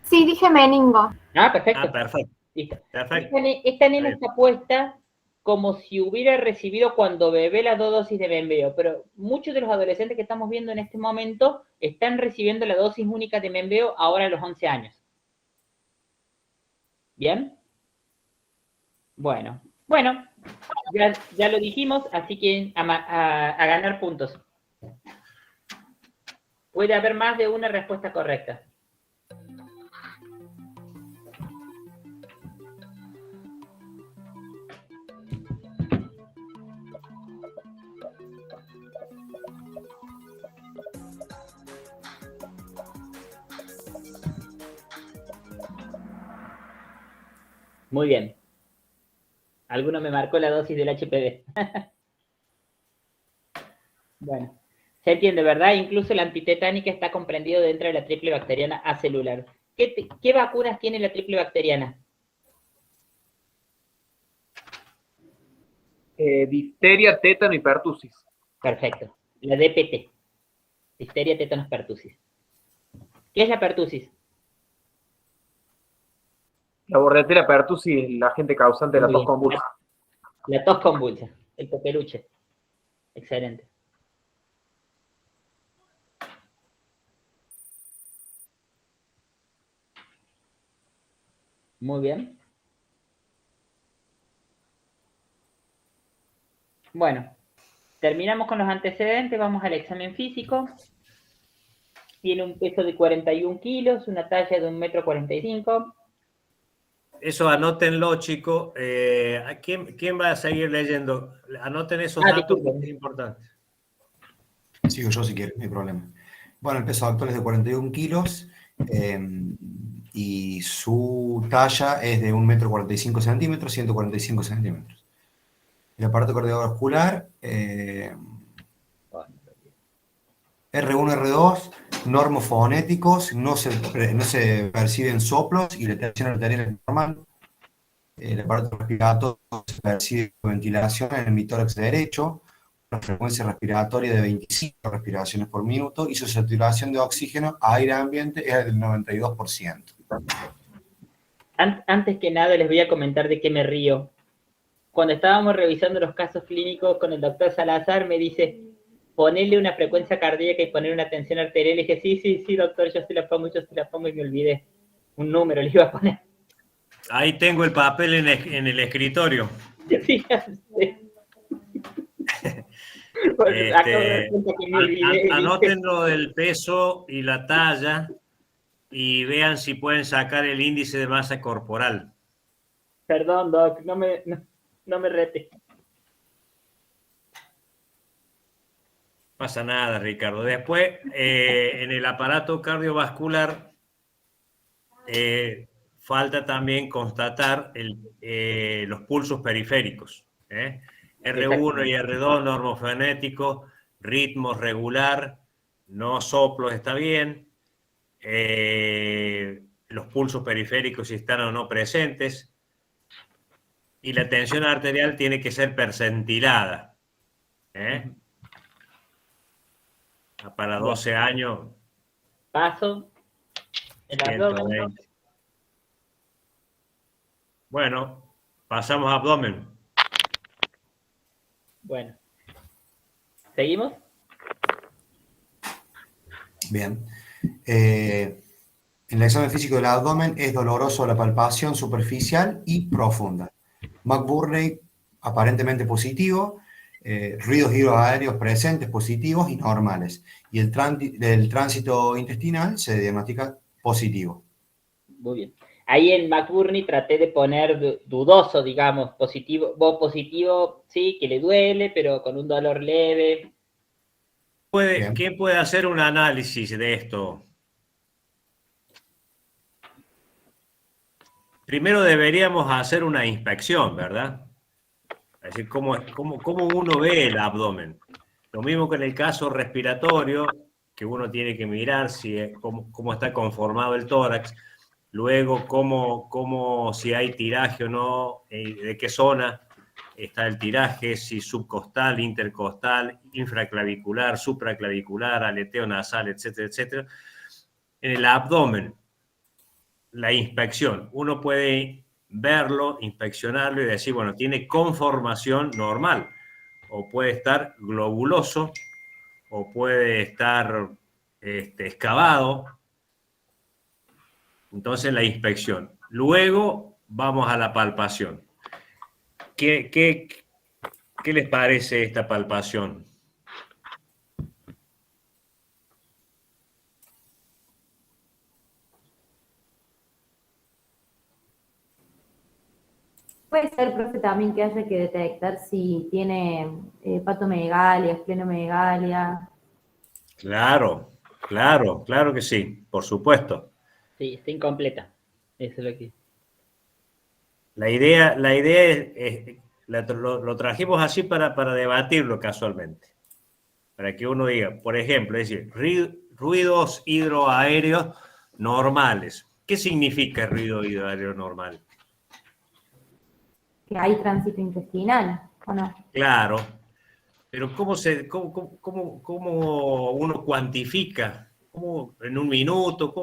Sí, dije meningo. Ah, perfecto. Ah, perfecto. Listo. Perfecto. Esta nena está puesta como si hubiera recibido cuando bebé las dos dosis de Bembeo, pero muchos de los adolescentes que estamos viendo en este momento están recibiendo la dosis única de Bembeo ahora a los 11 años. ¿Bien? Bueno, ya lo dijimos, así que a ganar puntos. Puede haber más de una respuesta correcta. Muy bien. Alguno me marcó la dosis del HPV. Bueno, se entiende, ¿verdad? Incluso la antitetánica está comprendido dentro de la triple bacteriana acelular. ¿Qué vacunas tiene la triple bacteriana? Difteria, tétano y pertusis. Perfecto. La DPT. Difteria, tétanos, pertusis. ¿Qué es la pertusis? La bordetella pertussis es el agente causante de la Muy tos bien. convulsa. La tos convulsa, el pepeluche. Excelente. Muy bien. Bueno, terminamos con los antecedentes, vamos al examen físico. Tiene un peso de 41 kilos, una talla de 1,45 m. Eso anótenlo, chicos. ¿Quién va a seguir leyendo? Anoten esos datos disculpe. porque es importante. Sigo yo si quieren, no hay problema. Bueno, el peso actual es de 41 kilos y su talla es de 1,45 m, 145 centímetros. El aparato cardiovascular, R1, R2, normofonéticos, no se perciben soplos y la tensión arterial es normal. El aparato respiratorio se percibe con ventilación en el mitórax derecho, la frecuencia respiratoria de 25 respiraciones por minuto y su saturación de oxígeno a aire ambiente es del 92%. Antes que nada les voy a comentar de qué me río. Cuando estábamos revisando los casos clínicos con el doctor Salazar, me dice, ponerle una frecuencia cardíaca y poner una tensión arterial. Y dije, sí, doctor, yo se la pongo y me olvidé. Un número le iba a poner. Ahí tengo el papel en el escritorio. Sí, Anoten lo del peso y la talla y vean si pueden sacar el índice de masa corporal. Perdón, Doc, no me rete. Pasa nada, Ricardo. Después, en el aparato cardiovascular, falta también constatar los pulsos periféricos. R1 y R2, normofrenético, ritmo regular, no soplos, está bien. Los pulsos periféricos si están o no presentes. Y la tensión arterial tiene que ser percentilada. Para 12 años. Paso. El abdomen. Bueno, pasamos a abdomen. Bueno. ¿Seguimos? Bien. En el examen físico del abdomen es doloroso la palpación superficial y profunda. McBurney aparentemente positivo, ruidos hidroaéreos presentes positivos y normales. Y el tránsito intestinal se diagnostica positivo. Muy bien. Ahí en McBurney traté de poner dudoso, digamos, positivo. Vos positivo, sí, que le duele, pero con un dolor leve. ¿Quién puede hacer un análisis de esto? Primero deberíamos hacer una inspección, ¿verdad? Es decir, cómo uno ve el abdomen. Lo mismo que en el caso respiratorio, que uno tiene que mirar cómo está conformado el tórax, luego si hay tiraje o no, de qué zona está el tiraje, si subcostal, intercostal, infraclavicular, supraclavicular, aleteo nasal, etcétera, etcétera. En el abdomen, la inspección, uno puede verlo, inspeccionarlo y decir, bueno, tiene conformación normal, o puede estar globuloso, o puede estar excavado. Entonces la inspección. Luego vamos a la palpación. ¿Qué les parece esta palpación? Puede ser, profe, también que haya que detectar si tiene hepatomegalia, esplenomegalia. Claro que sí, por supuesto. Sí, está incompleta. Eso es lo que... La idea es lo trajimos así para debatirlo casualmente. Para que uno diga, por ejemplo, es decir, ruidos hidroaéreos normales. ¿Qué significa ruido hidroaéreo normal? Que hay tránsito intestinal, ¿o no? Claro, pero ¿cómo uno cuantifica? ¿Cómo, en un minuto?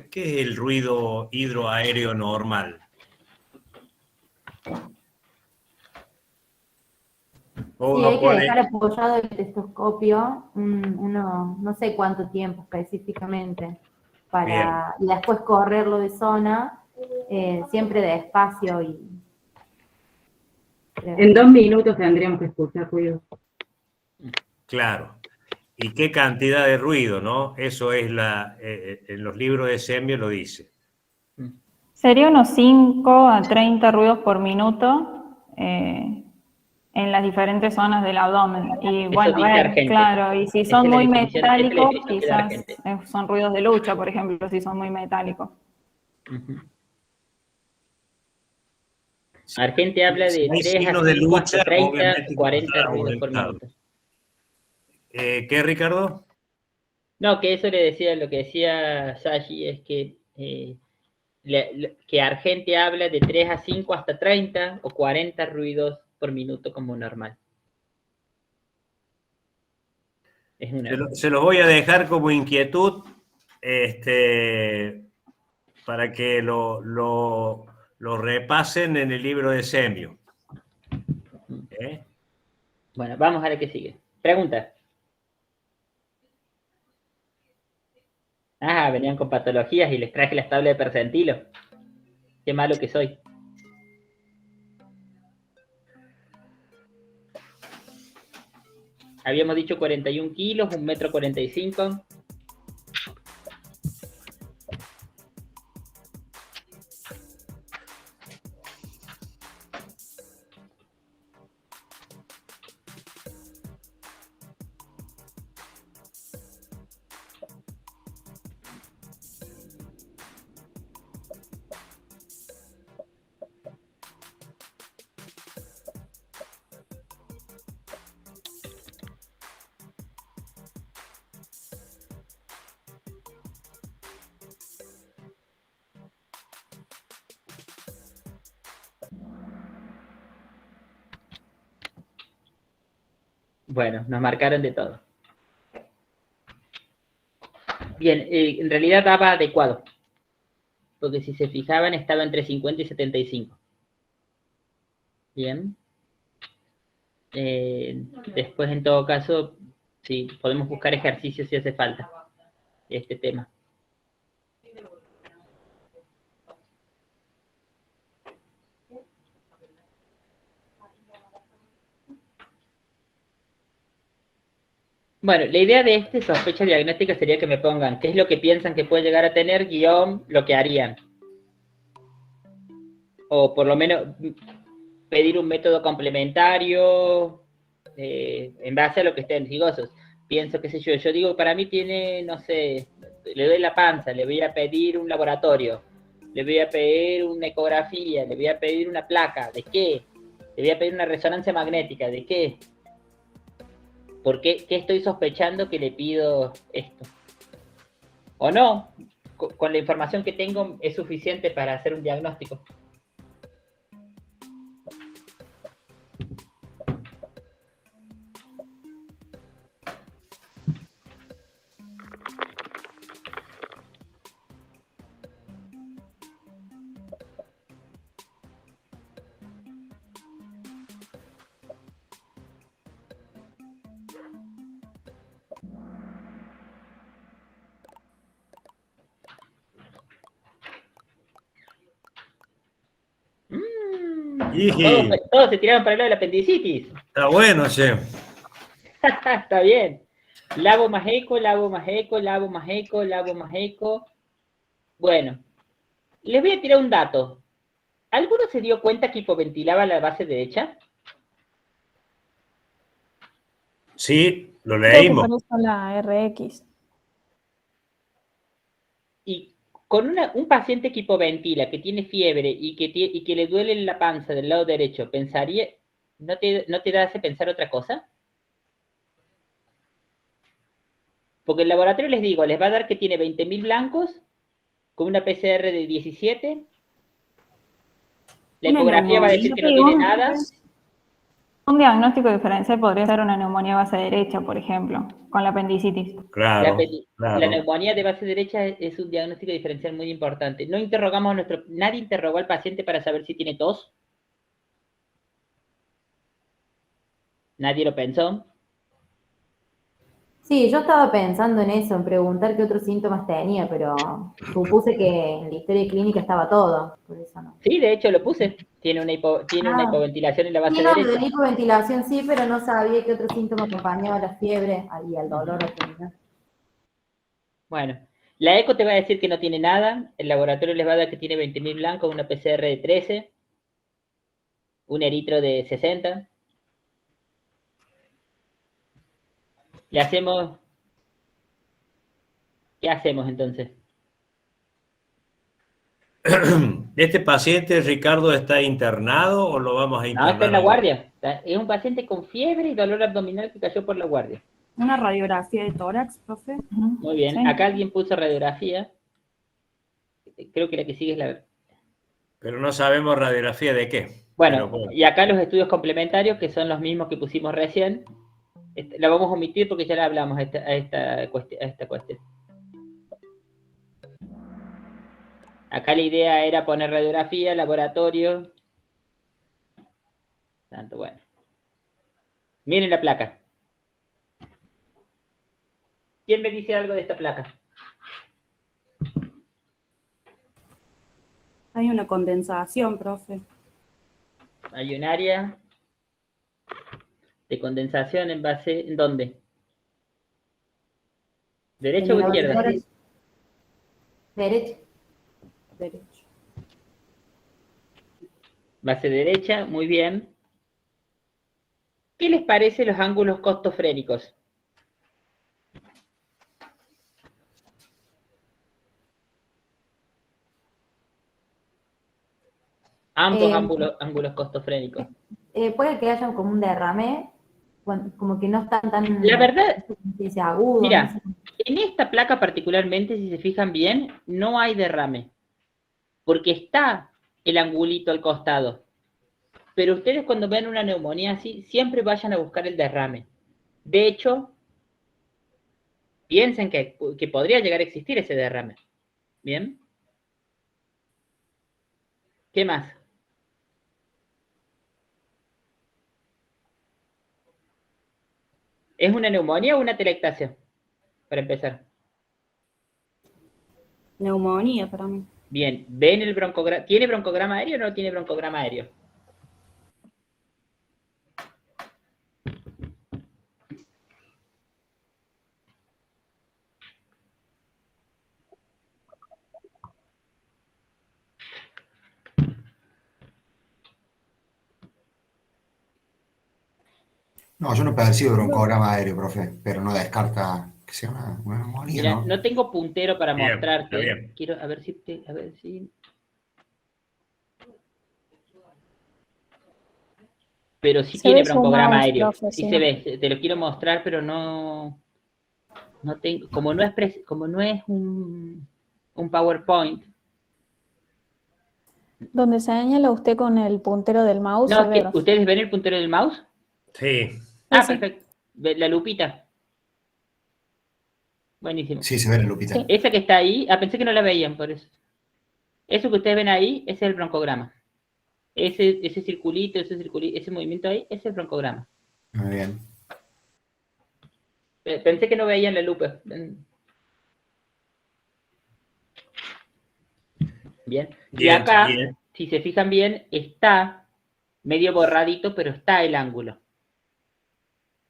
¿Qué es el ruido hidroaéreo normal? Sí, hay que dejar apoyado el estetoscopio no sé cuánto tiempo específicamente, y después correrlo de zona, siempre despacio y... En 2 minutos tendríamos que escuchar ruido. Claro. ¿Y qué cantidad de ruido, no? Eso es en los libros de Sembio lo dice. Sería unos 5 a 30 ruidos por minuto en las diferentes zonas del abdomen. Y bueno, claro, y si son muy metálicos, quizás son ruidos de lucha, por ejemplo, si son muy metálicos. Argente habla de 3 a 5 hasta 30, 40 ruidos por minuto. ¿Qué, Ricardo? No, que eso le decía, lo que decía Sashi es que Argente habla de 3 a 5 hasta 30 o 40 ruidos por minuto como normal. Se los voy a dejar como inquietud para que lo repasen en el libro de Semio. Bueno, vamos a ver qué sigue. Pregunta. Ah, venían con patologías y les traje las tablas de percentilos. Qué malo que soy. Habíamos dicho 41 kilos, 1,45 m. Bueno, nos marcaron de todo. Bien, en realidad daba adecuado. Porque si se fijaban, estaba entre 50 y 75. Bien. Después, en todo caso, sí, podemos buscar ejercicios si hace falta. Este tema. Bueno, la idea de sospecha diagnóstica sería que me pongan qué es lo que piensan que puede llegar a tener, guión, lo que harían. O por lo menos pedir un método complementario en base a lo que estén rigosos. Pienso, qué sé yo digo, para mí tiene, no sé, le doy la panza, le voy a pedir un laboratorio, le voy a pedir una ecografía, le voy a pedir una placa, ¿de qué? Le voy a pedir una resonancia magnética, ¿de qué? ¿Por qué estoy sospechando que le pido esto? ¿O no? Con la información que tengo es suficiente para hacer un diagnóstico. Todos se tiraron para el lado de la apendicitis. Está bueno, che. Está bien. Labo más eco, labo más eco, labo más eco, labo más eco. Bueno, les voy a tirar un dato. ¿Alguno se dio cuenta que hipoventilaba la base derecha? Sí, lo leímos. Por eso la RX. Y con un paciente que hipoventila, que tiene fiebre y que le duele la panza del lado derecho, ¿pensaría, no te hace pensar otra cosa? Porque el laboratorio, les digo, les va a dar que tiene 20.000 blancos, con una PCR de 17. La ecografía va a decir que no tiene nada. Un diagnóstico diferencial podría ser una neumonía base derecha, por ejemplo, con la apendicitis. Claro, la neumonía de base derecha es un diagnóstico diferencial muy importante. No interrogamos nadie interrogó al paciente para saber si tiene tos. Nadie lo pensó. Sí, yo estaba pensando en eso, en preguntar qué otros síntomas tenía, pero supuse que en la historia clínica estaba todo, por eso no. Sí, de hecho lo puse. Tiene una hipoventilación en la base derecha. De la hipoventilación sí, pero no sabía qué otro síntoma acompañaba la fiebre y el dolor abdominal. Bueno, la eco te va a decir que no tiene nada. El laboratorio les va a dar que tiene 20.000 blancos, una PCR de 13, un eritro de 60. Le hacemos... ¿Qué hacemos entonces? ¿Este paciente, Ricardo, está internado o lo vamos a internar? No, está en la guardia. Es un paciente con fiebre y dolor abdominal que cayó por la guardia. ¿Una radiografía de tórax, profe? Muy bien. Sí. Acá alguien puso radiografía. Creo que la que sigue es la... Pero no sabemos radiografía de qué. Bueno, y acá los estudios complementarios, que son los mismos que pusimos recién. La vamos a omitir porque ya la hablamos a esta cuestión. Acá la idea era poner radiografía, laboratorio. Tanto bueno. Miren la placa. ¿Quién me dice algo de esta placa? Hay una condensación, profe. Hay un área de condensación en base, ¿en dónde? ¿Derecha o izquierda? Derecha. Derecho. Base derecha, muy bien. ¿Qué les parece los ángulos costofrénicos? Ambos ángulos costofrénicos. Puede que haya como un derrame, como que no están tan... La verdad, agudo, mira, no sé. en esta placa particularmente, si se fijan bien, no hay derrame. Porque está el angulito al costado. Pero ustedes cuando ven una neumonía así, siempre vayan a buscar el derrame. De hecho, piensen que podría llegar a existir ese derrame. ¿Bien? ¿Qué más? ¿Es una neumonía o una telectasia? Para empezar. Neumonía para mí. Bien, ¿ven el broncograma? ¿Tiene broncograma aéreo o no tiene broncograma aéreo? No, yo no percibo broncograma aéreo, profe, pero no descarta que sea una neumonía, Mira, ¿no? no tengo puntero para Bien, mostrarte. está bien. Quiero a ver si. Pero sí tiene broncograma aéreo. Sí se ve, te lo quiero mostrar, pero no tengo, como no es un PowerPoint. Donde señala usted con el puntero del mouse. No, ¿ustedes ven el puntero del mouse? Sí. Ah, sí. perfecto. La lupita. Buenísimo. Sí, se ve la lupita. Sí. Esa que está ahí, pensé que no la veían, por eso. Eso que ustedes ven ahí, ese es el broncograma. Ese circulito, ese movimiento ahí, ese es el broncograma. Muy bien. Pensé que no veían la lupa. Bien. Y acá, si se fijan bien, está medio borradito, pero está el ángulo.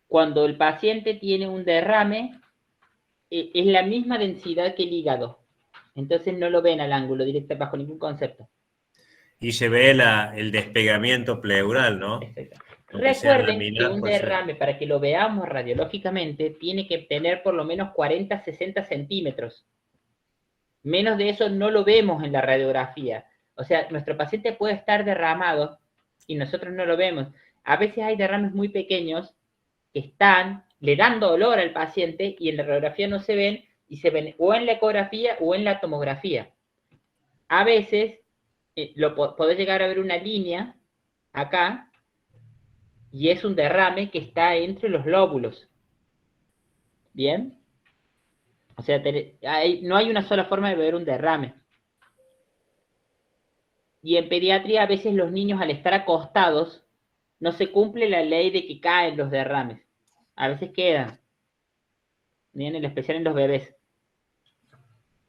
Cuando el paciente tiene un derrame, es la misma densidad que el hígado. Entonces no lo ven al ángulo directo bajo ningún concepto. Y se ve el despegamiento pleural, ¿no? Exacto. Recuerden que un derrame, para que lo veamos radiológicamente, tiene que tener por lo menos 40-60 centímetros. Menos de eso no lo vemos en la radiografía. O sea, nuestro paciente puede estar derramado y nosotros no lo vemos. A veces hay derrames muy pequeños que le dan dolor al paciente y en la radiografía no se ven y se ven o en la ecografía o en la tomografía. A veces podés llegar a ver una línea acá y es un derrame que está entre los lóbulos. ¿Bien? O sea, no hay una sola forma de ver un derrame. Y en pediatría a veces los niños al estar acostados no se cumple la ley de que caen los derrames. A veces quedan. Bien, en especial en los bebés.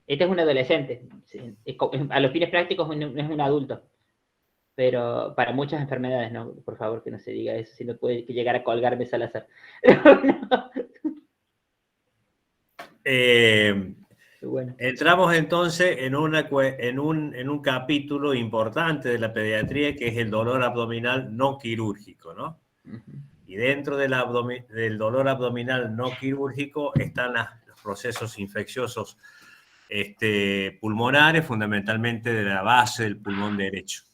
Este es un adolescente. A los fines prácticos es un adulto. Pero para muchas enfermedades, no, por favor que no se diga eso, si no puede llegar a colgarme Salazar. No. Bueno. Entramos entonces en un capítulo importante de la pediatría, que es el dolor abdominal no quirúrgico, ¿no? Y dentro del dolor abdominal no quirúrgico están los procesos infecciosos pulmonares, fundamentalmente de la base del pulmón derecho.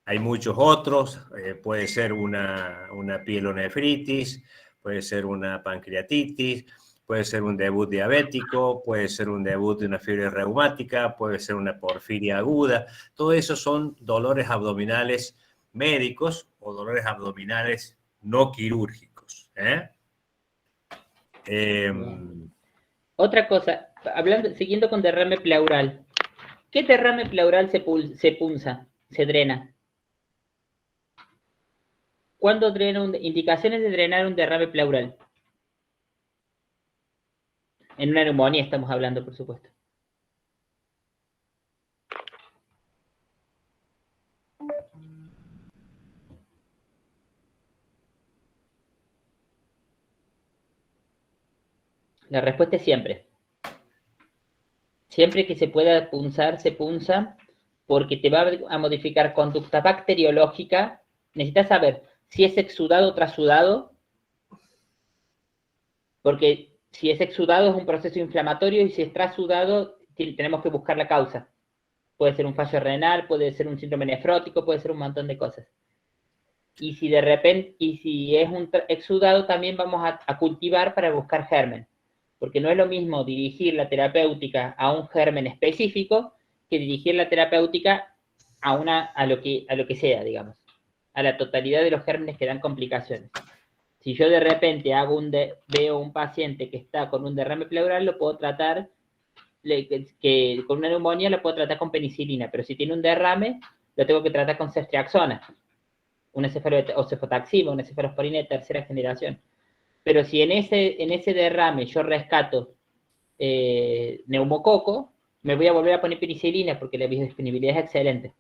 Hay muchos otros, puede ser una pielonefritis, puede ser una pancreatitis, puede ser un debut diabético, puede ser un debut de una fiebre reumática, puede ser una porfiria aguda. Todo eso son dolores abdominales médicos o dolores abdominales no quirúrgicos. Otra cosa, siguiendo con derrame pleural. ¿Qué derrame pleural se punza, se drena? ¿Cuándo drena? Indicaciones de drenar un derrame pleural. En una neumonía estamos hablando, por supuesto. La respuesta es siempre. Siempre que se pueda punzar, se punza, porque te va a modificar conducta bacteriológica. Necesitas saber si es exudado o trasudado, porque si es exudado es un proceso inflamatorio y si es trasudado tenemos que buscar la causa. Puede ser un fallo renal, puede ser un síndrome nefrótico, puede ser un montón de cosas. Y si de repente, y si es un exudado, también vamos a cultivar para buscar germen. Porque no es lo mismo dirigir la terapéutica a un germen específico que dirigir la terapéutica a lo que sea, digamos. A la totalidad de los gérmenes que dan complicaciones. Si yo de repente veo un paciente que está con un derrame pleural, lo puedo tratar, con una neumonía lo puedo tratar con penicilina, pero si tiene un derrame, lo tengo que tratar con ceftriaxona, o cefotaxima, una cefalosporina de tercera generación. Pero si en ese derrame yo rescato neumococo, me voy a volver a poner penicilina porque la biodisponibilidad es excelente.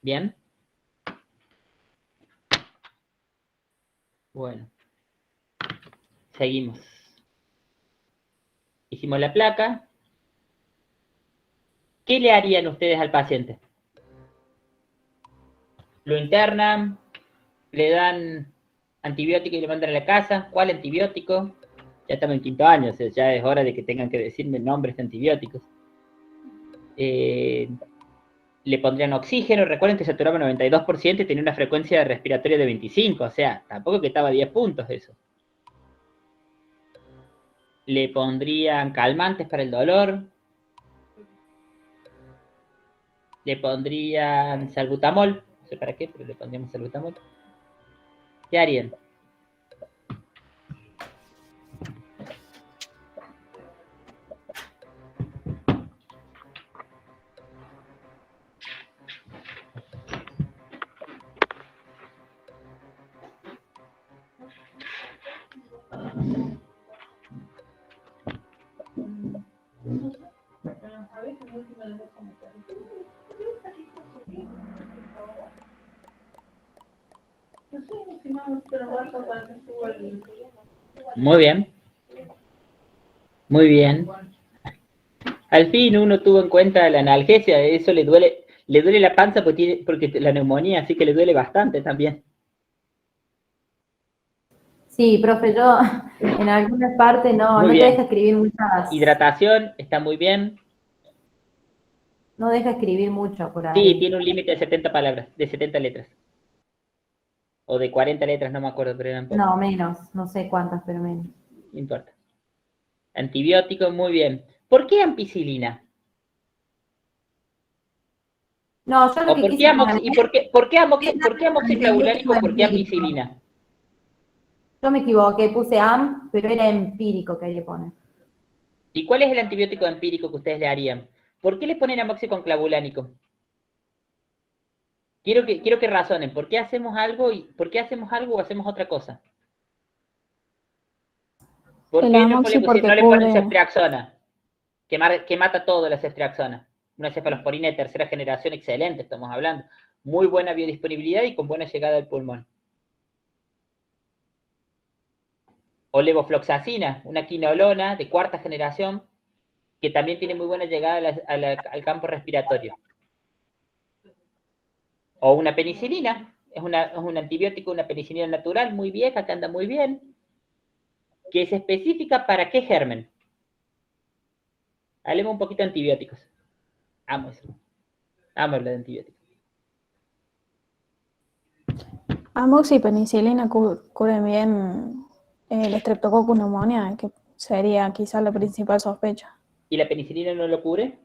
¿Bien? Bueno. Seguimos. Hicimos la placa. ¿Qué le harían ustedes al paciente? Lo internan, le dan antibiótico y le mandan a la casa. ¿Cuál antibiótico? Ya estamos en 5º año, o sea, ya es hora de que tengan que decirme nombres de antibióticos. Le pondrían oxígeno. Recuerden que saturaba 92% y tenía una frecuencia respiratoria de 25, o sea, tampoco que estaba a 10 puntos eso. Le pondrían calmantes para el dolor. Le pondrían salbutamol. No sé para qué, pero le pondríamos salbutamol. ¿Qué harían? Muy bien. Muy bien. Al fin uno tuvo en cuenta la analgesia, eso le duele la panza porque la neumonía, así que le duele bastante también. Sí, profe, yo en algunas partes no te deja escribir muchas. Hidratación, está muy bien. No deja escribir mucho por ahí. Sí, tiene un límite de 70 palabras, de 70 letras. O de 40 letras, no me acuerdo, pero eran pocas. No, menos, no sé cuántas, pero menos. No importa. Antibiótico, muy bien. ¿Por qué ampicilina? No, yo lo que quise poner... ¿Por qué amoxiclavulánico? ¿Por qué ampicilina? Yo me equivoqué, puse AM, pero era empírico que hay que poner. ¿Y cuál es el antibiótico empírico que ustedes le harían? ¿Por qué le ponen amoxiclavulánico? Quiero que razonen. ¿Por qué hacemos algo o hacemos otra cosa? ¿Por qué no le ponen ceftriaxona? Que mata todo la ceftriaxona. Una cefalosporina de tercera generación excelente, estamos hablando. Muy buena biodisponibilidad y con buena llegada al pulmón. O levofloxacina, una quinolona de 4ª generación, que también tiene muy buena llegada al campo respiratorio. O una penicilina, es un antibiótico, una penicilina natural, muy vieja, que anda muy bien, que es específica para qué germen. Hablemos un poquito de antibióticos. Amo eso. Amo hablar de antibióticos. Amox y penicilina cubren bien el Streptococcus pneumoniae, que sería quizás la principal sospecha. ¿Y la penicilina no lo cubre?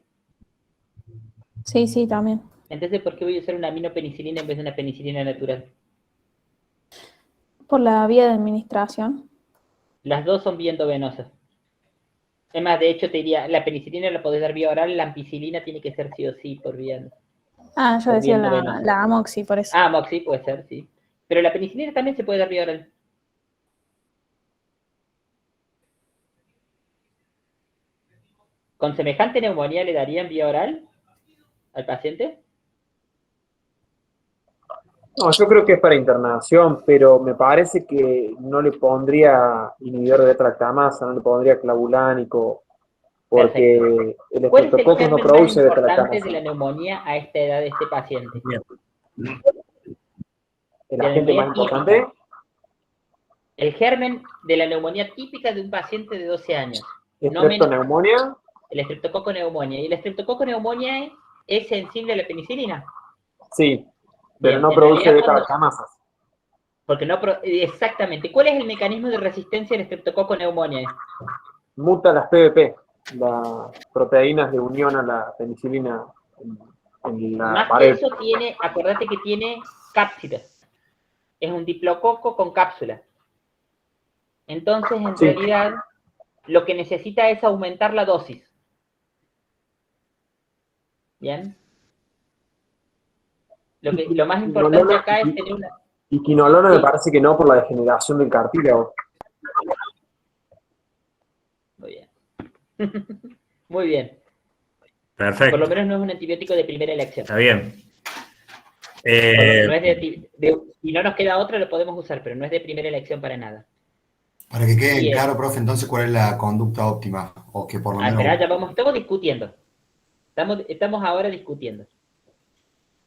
Sí, sí, también. Entonces, ¿por qué voy a usar una aminopenicilina en vez de una penicilina natural? por la vía de administración. Las dos son vía endovenosas. Es más, de hecho te diría, la penicilina la podés dar vía oral, la ampicilina tiene que ser sí o sí por vía. Ah, yo decía la amoxi, por eso. Ah, amoxi puede ser, sí. Pero la penicilina también se puede dar vía oral. ¿Con semejante neumonía le darían vía oral al paciente? No, yo creo que es para internación, pero me parece que no le pondría inhibidor de beta-lactamasa, no le pondría clavulánico, porque el estreptococcus no produce beta-lactamasa. ¿Cuál es el germen más importante de la neumonía a esta edad de este paciente? ¿El agente más importante? El germen de la neumonía típica de un paciente de 12 años. ¿Estreptoneumonía? El estreptococo neumonía. ¿Y el estreptococo neumonía es sensible a la penicilina? Sí, pero no produce beta-lactamasas. Porque no exactamente. ¿Cuál es el mecanismo de resistencia del estreptococo neumonía? Muta las PBP, las proteínas de unión a la penicilina en la pared. Más que eso tiene, acordate que tiene cápsidas. Es un diplococo con cápsula. Entonces, en realidad, lo que necesita es aumentar la dosis. ¿Bien? Lo más importante acá es tener una... Y quinolona me parece que no, por la degeneración del cartílago. Muy bien. Muy bien. Perfecto. Por lo menos no es un antibiótico de primera elección. Está bien. Si no nos queda otra, lo podemos usar, pero no es de primera elección para nada. Para que quede claro, profe, entonces, ¿cuál es la conducta óptima? O que por lo menos... Espera, ya estamos discutiendo. Estamos ahora discutiendo.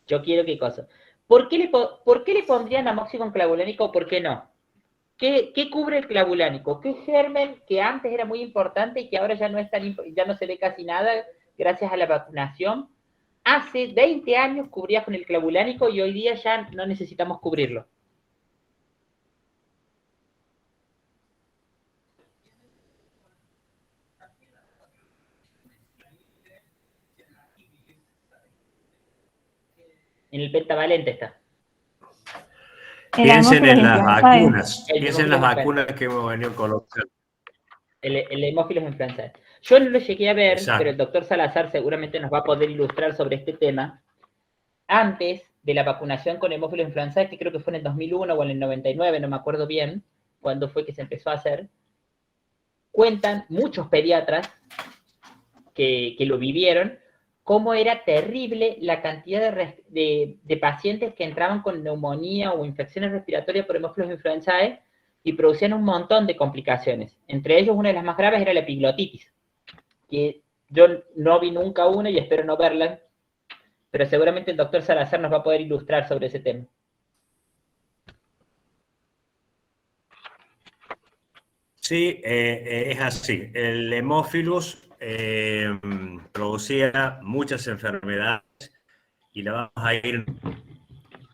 Yo quiero qué cosa. ¿Por qué le pondrían amoxicilina clavulánico o por qué no? ¿Qué cubre el clavulánico? ¿Qué germen que antes era muy importante y que ahora ya no se ve casi nada gracias a la vacunación? Hace 20 años cubría con el clavulánico y hoy día ya no necesitamos cubrirlo. En el pentavalente está. Piensen en las vacunas. Piensen en las vacunas que hemos venido colocando. El hemófilos influenzae. Yo no lo llegué a ver, Exacto. pero el doctor Salazar seguramente nos va a poder ilustrar sobre este tema. Antes de la vacunación con hemófilos influenzae, que creo que fue en el 2001 o en el 99, no me acuerdo bien cuándo fue que se empezó a hacer, cuentan muchos pediatras que lo vivieron, cómo era terrible la cantidad de pacientes que entraban con neumonía o infecciones respiratorias por hemófilos influenzae y producían un montón de complicaciones. Entre ellos, una de las más graves era la epiglotitis, que yo no vi nunca una y espero no verla, pero seguramente el doctor Salazar nos va a poder ilustrar sobre ese tema. Sí, es así. El hemófilus producía muchas enfermedades y la vamos a ir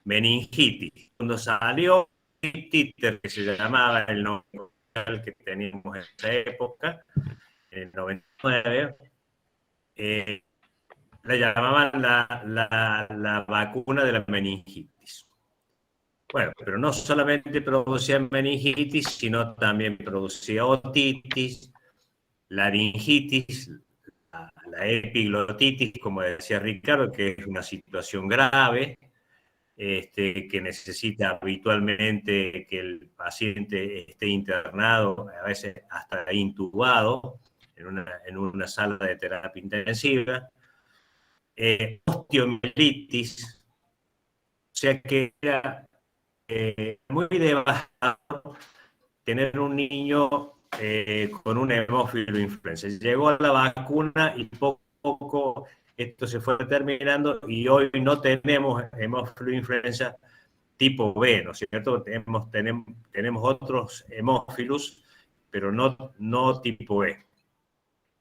meningitis. Cuando salió el títer, que se llamaba el nombre que teníamos en esa época, en el 99, la llamaban la vacuna de la meningitis. Bueno, pero no solamente producía meningitis, sino también producía otitis, laringitis, la epiglotitis, como decía Ricardo, que es una situación grave, que necesita habitualmente que el paciente esté internado, a veces hasta intubado, en una sala de terapia intensiva. Osteomielitis, o sea que era muy devastador tener un niño con un hemófilo influenza. Llegó a la vacuna y poco a poco esto se fue terminando y hoy no tenemos hemófilo influenza tipo B, ¿no es cierto? Tenemos otros hemófilos, pero no tipo B.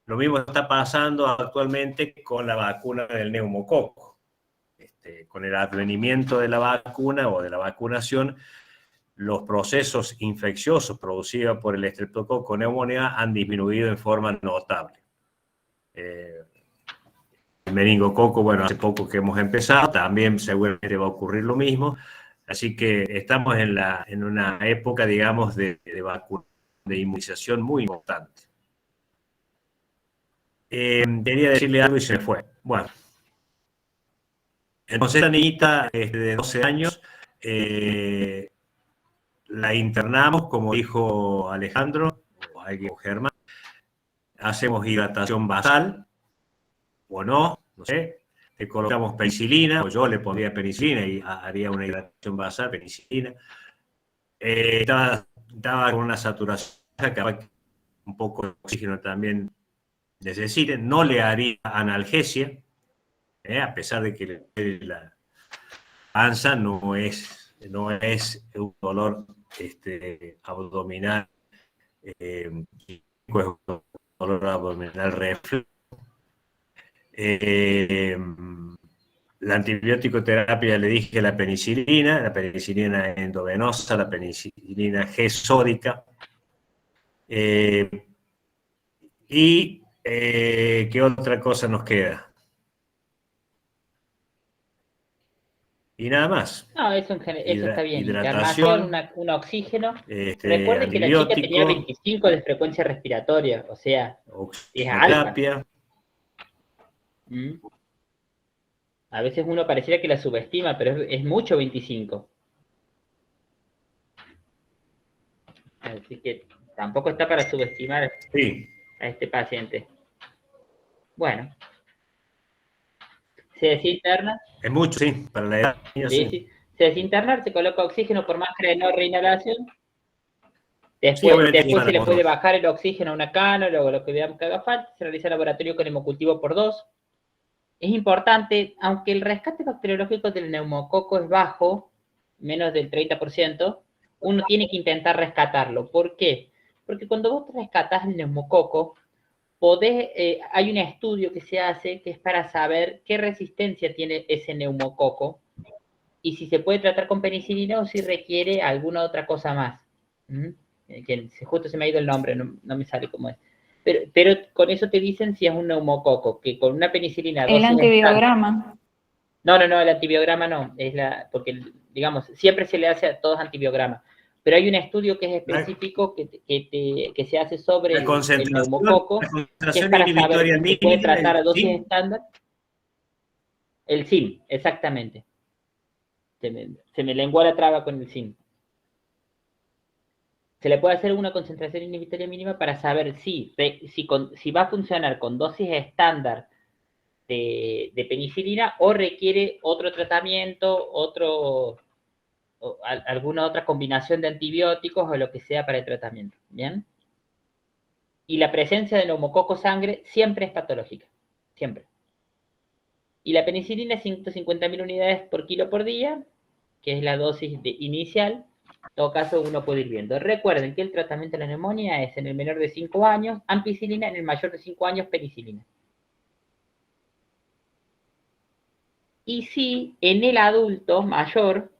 Lo mismo está pasando actualmente con la vacuna del neumococo. Con el advenimiento de la vacuna o de la vacunación, los procesos infecciosos producidos por el estreptococo neumonía han disminuido en forma notable. El meningococo, bueno, hace poco que hemos empezado, también seguramente va a ocurrir lo mismo, Así que estamos en una época, digamos, de inmunización muy importante. Quería decirle algo y se me fue. Bueno, entonces esta niñita de 12 años la internamos, como dijo Alejandro, o Germán, hacemos hidratación basal, o no sé, le colocamos penicilina, o yo le pondría penicilina y haría una hidratación basal, penicilina. Estaba con una saturación, capaz que un poco de oxígeno también necesite, no le haría analgesia, a pesar de que la panza no es un dolor abdominal, es un dolor abdominal reflejo. La antibiótico terapia, le dije la penicilina endovenosa, la penicilina G sódica. ¿Y qué otra cosa nos queda? Y nada más. No, eso está bien. Hidratación, Internación, un oxígeno. Recuerden que la chica tenía 25 de frecuencia respiratoria, o sea, es alta. A veces uno pareciera que la subestima, pero es mucho 25. Así que tampoco está para subestimar a este paciente. Bueno. ¿Se desinterna? Es mucho, sí, para la edad. Sí. Se desinterna, se coloca oxígeno por máscara de no reinhalación. Después se le puede bajar el oxígeno a una cánula o lo que veamos que haga falta. Se realiza el laboratorio con hemocultivo por 2. Es importante, aunque el rescate bacteriológico del neumococo es bajo, menos del 30%, uno tiene que intentar rescatarlo. ¿Por qué? Porque cuando vos rescatás el neumococo, hay un estudio que se hace que es para saber qué resistencia tiene ese neumococo y si se puede tratar con penicilina o si requiere alguna otra cosa más. Que justo se me ha ido el nombre, no me sale cómo es. Pero con eso te dicen si es un neumococo, que con una penicilina... El antibiograma. No, el antibiograma no, porque, digamos, siempre se le hace a todos antibiogramas. Pero hay un estudio que es específico que se hace sobre el neumococo, que es para saber si se puede tratar a dosis estándar. El SIM, exactamente. Se me lenguó la traba con el SIM. Se le puede hacer una concentración inhibitoria mínima para saber si va a funcionar con dosis estándar de penicilina o requiere otro tratamiento, o alguna otra combinación de antibióticos o lo que sea para el tratamiento, ¿bien? Y la presencia de neumococo sangre siempre es patológica, siempre. Y la penicilina es 150.000 unidades por kilo por día, que es la dosis inicial. En todo caso, uno puede ir viendo. Recuerden que el tratamiento de la neumonía es en el menor de 5 años, ampicilina, en el mayor de 5 años, penicilina. Y si en el adulto mayor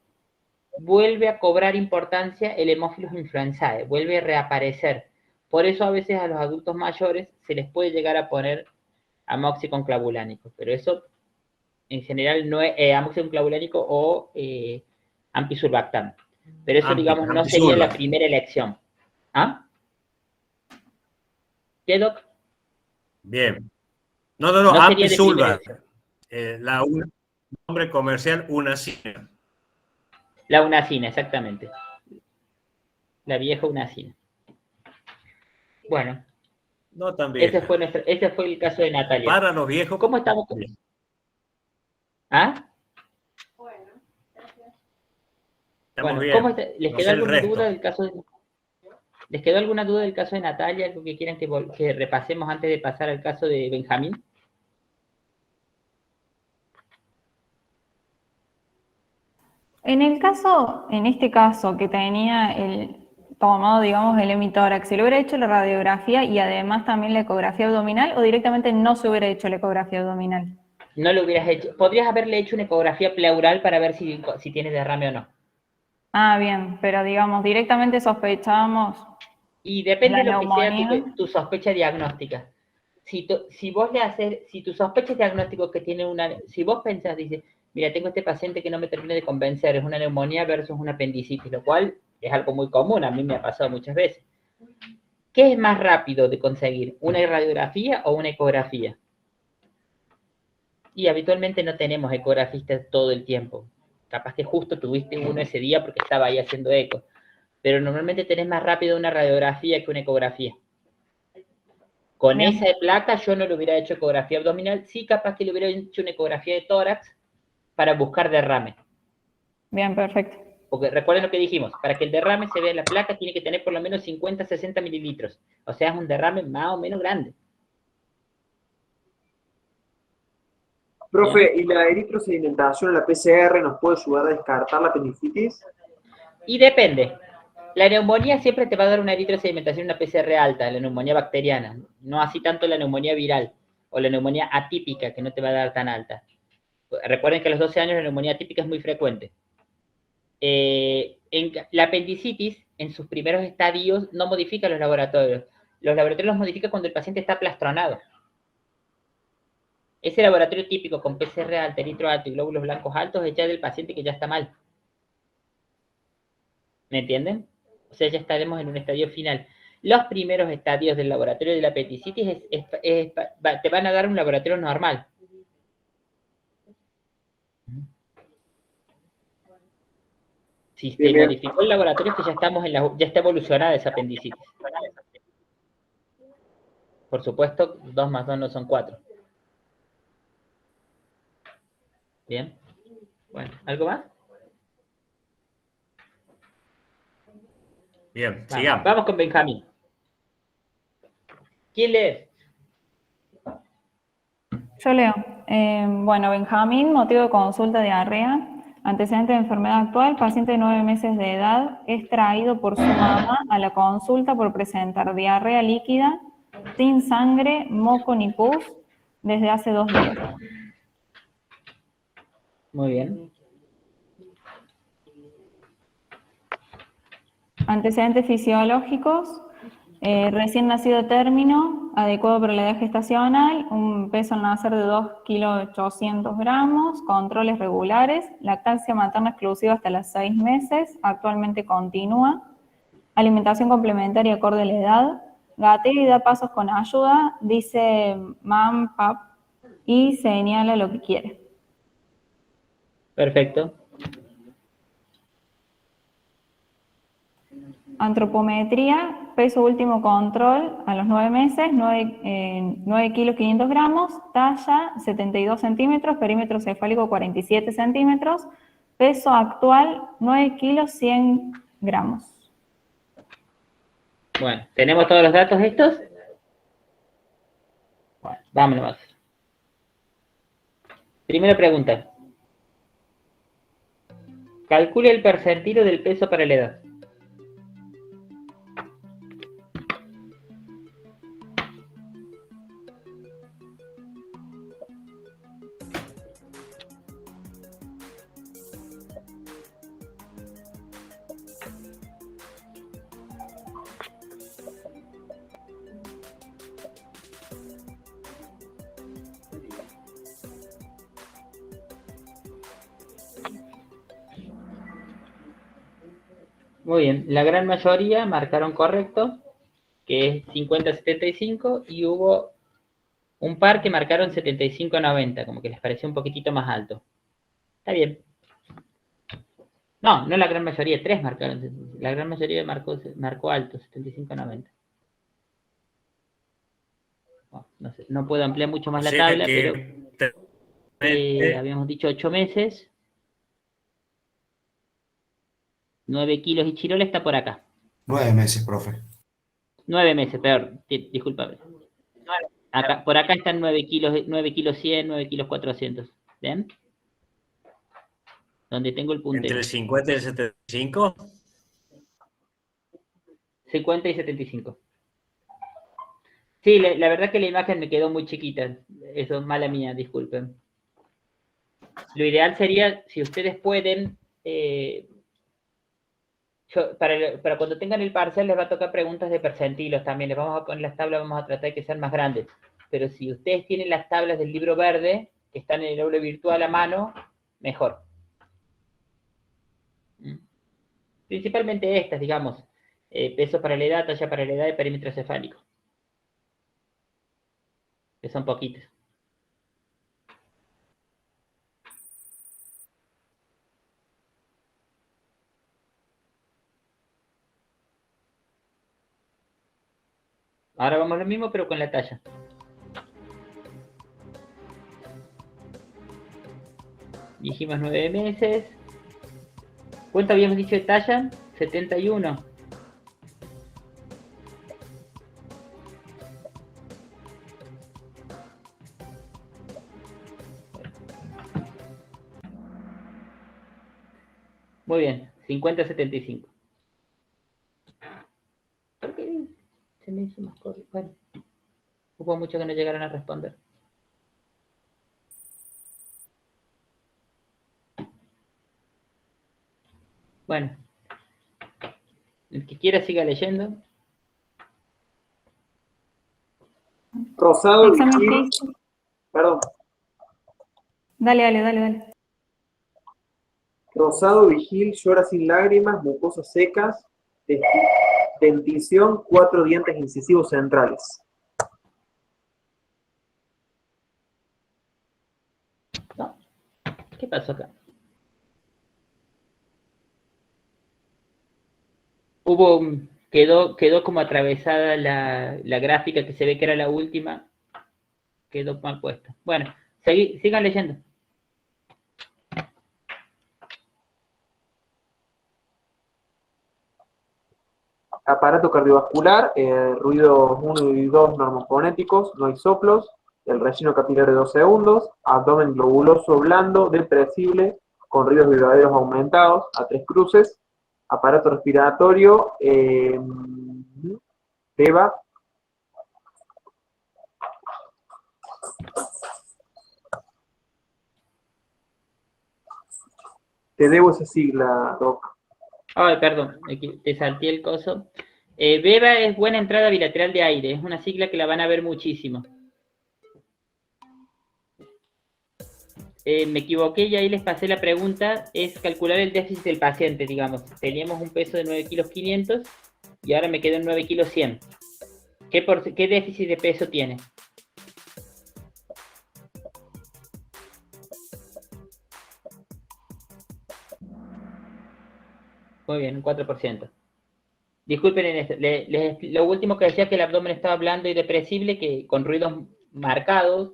vuelve a cobrar importancia el Haemophilus influenzae, vuelve a reaparecer. Por eso a veces a los adultos mayores se les puede llegar a poner amoxicilin clavulánico, pero eso en general no es amoxicilin clavulánico o ampicillin. Pero eso, digamos, no sería la primera elección. ¿Ah? ¿Qué, Doc? Bien. No, ampicillin. Nombre comercial, Unacina. La Unacina, exactamente. La vieja Unacina. Bueno. No tan vieja. Ese fue el caso de Natalia. Para los viejos. ¿Cómo estamos? ¿Ah? Estamos bien. ¿Cómo está? ¿Les quedó alguna duda del caso de... ¿Les quedó alguna duda del caso de Natalia? ¿Algo que quieran que repasemos antes de pasar al caso de Benjamín? En este caso que tenía tomado, digamos, el hemitórax, ¿se le hubiera hecho la radiografía y además también la ecografía abdominal o directamente no se hubiera hecho la ecografía abdominal? No lo hubieras hecho. Podrías haberle hecho una ecografía pleural para ver si tiene derrame o no. Ah, bien, pero digamos, directamente sospechábamos. Y depende de lo que sea tu sospecha diagnóstica. Si tu sospecha diagnóstico que tiene si vos pensás, dice, mira, tengo este paciente que no me termina de convencer, es una neumonía versus una apendicitis, lo cual es algo muy común, a mí me ha pasado muchas veces. ¿Qué es más rápido de conseguir, una radiografía o una ecografía? Y habitualmente no tenemos ecografistas todo el tiempo. Capaz que justo tuviste uno ese día porque estaba ahí haciendo eco. Pero normalmente tenés más rápido una radiografía que una ecografía. Con Bien. esa de placa yo no le hubiera hecho ecografía abdominal, sí capaz que le hubiera hecho una ecografía de tórax para buscar derrame. Bien, perfecto. Porque recuerden lo que dijimos, para que el derrame se vea en la placa tiene que tener por lo menos 50-60 mililitros. O sea, es un derrame más o menos grande. Profe, ¿y la eritrosedimentación en la PCR nos puede ayudar a descartar la apendicitis? Y depende. La neumonía siempre te va a dar una eritrosedimentación, una PCR alta, la neumonía bacteriana. No así tanto la neumonía viral o la neumonía atípica, que no te va a dar tan alta. Recuerden que a los 12 años la neumonía atípica es muy frecuente. La apendicitis, en sus primeros estadios, no modifica los laboratorios. Los laboratorios los modifica cuando el paciente está plastronado. Ese laboratorio típico con PCR alta, eritro alto y glóbulos blancos altos es ya del paciente que ya está mal. ¿Me entienden? O sea, ya estaremos en un estadio final. Los primeros estadios del laboratorio de la apendicitis te van a dar un laboratorio normal. Si se modificó el laboratorio es que ya estamos ya está evolucionada esa apendicitis. Por supuesto, 2 más 2 no son 4. Bien. Bueno, ¿algo más? Bien, sigamos. Vamos con Benjamín. ¿Quién lee? Yo leo. Bueno, Benjamín, motivo de consulta, diarrea. Antecedente de enfermedad actual, paciente de 9 meses de edad, es traído por su mamá a la consulta por presentar diarrea líquida, sin sangre, moco ni pus, desde hace 2 días. Muy bien. Antecedentes fisiológicos, recién nacido término, adecuado para la edad gestacional, un peso al nacer de 2,8 kg, controles regulares, lactancia materna exclusiva hasta los 6 meses, actualmente continúa, alimentación complementaria acorde a la edad, gatea y da pasos con ayuda, dice mam, pap, y señala lo que quiere. Perfecto. Antropometría, peso último control a los 9 meses, 9 kilos 500 gramos, talla 72 centímetros, perímetro cefálico 47 centímetros, peso actual 9 kilos 100 gramos. Bueno, ¿tenemos todos los datos estos? Bueno, vámonos. Primera pregunta. Calcule el percentilo del peso para la edad. Muy bien, la gran mayoría marcaron correcto, que es 50-75, y hubo un par que marcaron 75-90, como que les pareció un poquitito más alto. Está bien. No la gran mayoría, 3 marcaron, la gran mayoría marcó alto, 75-90. Bueno, no sé, no puedo ampliar mucho más la tabla, pero habíamos dicho 8 meses. 9 kilos y Chirola está por acá. 9 meses, profe. 9 meses, peor, discúlpame. Acá, por acá están 9 kilos 100, 9 kilos 400. ¿Ven? Donde tengo el puntero. ¿Entre el 50 y el 75? 50 y 75. Sí, la verdad que la imagen me quedó muy chiquita. Eso es mala mía, disculpen. Lo ideal sería, si ustedes pueden, para cuando tengan el parcial les va a tocar preguntas de percentilos también. Les vamos a poner las tablas, vamos a tratar de que sean más grandes. Pero si ustedes tienen las tablas del libro verde, que están en el aula virtual a mano, mejor. Principalmente estas, digamos, peso para la edad, talla para la edad y perímetro cefálico. Que son poquitos. Ahora vamos a lo mismo, pero con la talla. Dijimos 9 meses. ¿Cuánto habíamos dicho de talla? 71. Muy bien, 50-75. ¿Por qué se me hizo más corto? Bueno, hubo muchos que no llegaron a responder. Bueno, el que quiera siga leyendo. Rosado Vigil. Perdón. Dale. Rosado Vigil llora sin lágrimas, mucosas secas, dentición, 4 dientes incisivos centrales. No. ¿Qué pasó acá? Quedó como atravesada la gráfica que se ve que era la última. Quedó mal puesta. Bueno, sigan leyendo. Aparato cardiovascular, ruidos 1 y 2 normofonéticos, no hay soplos, el relleno capilar de 2 segundos, abdomen globuloso blando, depresible, con ruidos vibradores aumentados, a 3 cruces, aparato respiratorio, Beba. Te debo esa sigla, Doc. Ay, perdón, te salté el coso. Beba es buena entrada bilateral de aire, es una sigla que la van a ver muchísimo. Me equivoqué y ahí les pasé la pregunta, es calcular el déficit del paciente, digamos. Teníamos un peso de 9 kilos 500 y ahora me quedo en 9 kilos 100. ¿Qué déficit de peso tiene? Muy bien, un 4%. Disculpen en esto. Lo último que decía es que el abdomen estaba blando y depresible, que con ruidos marcados,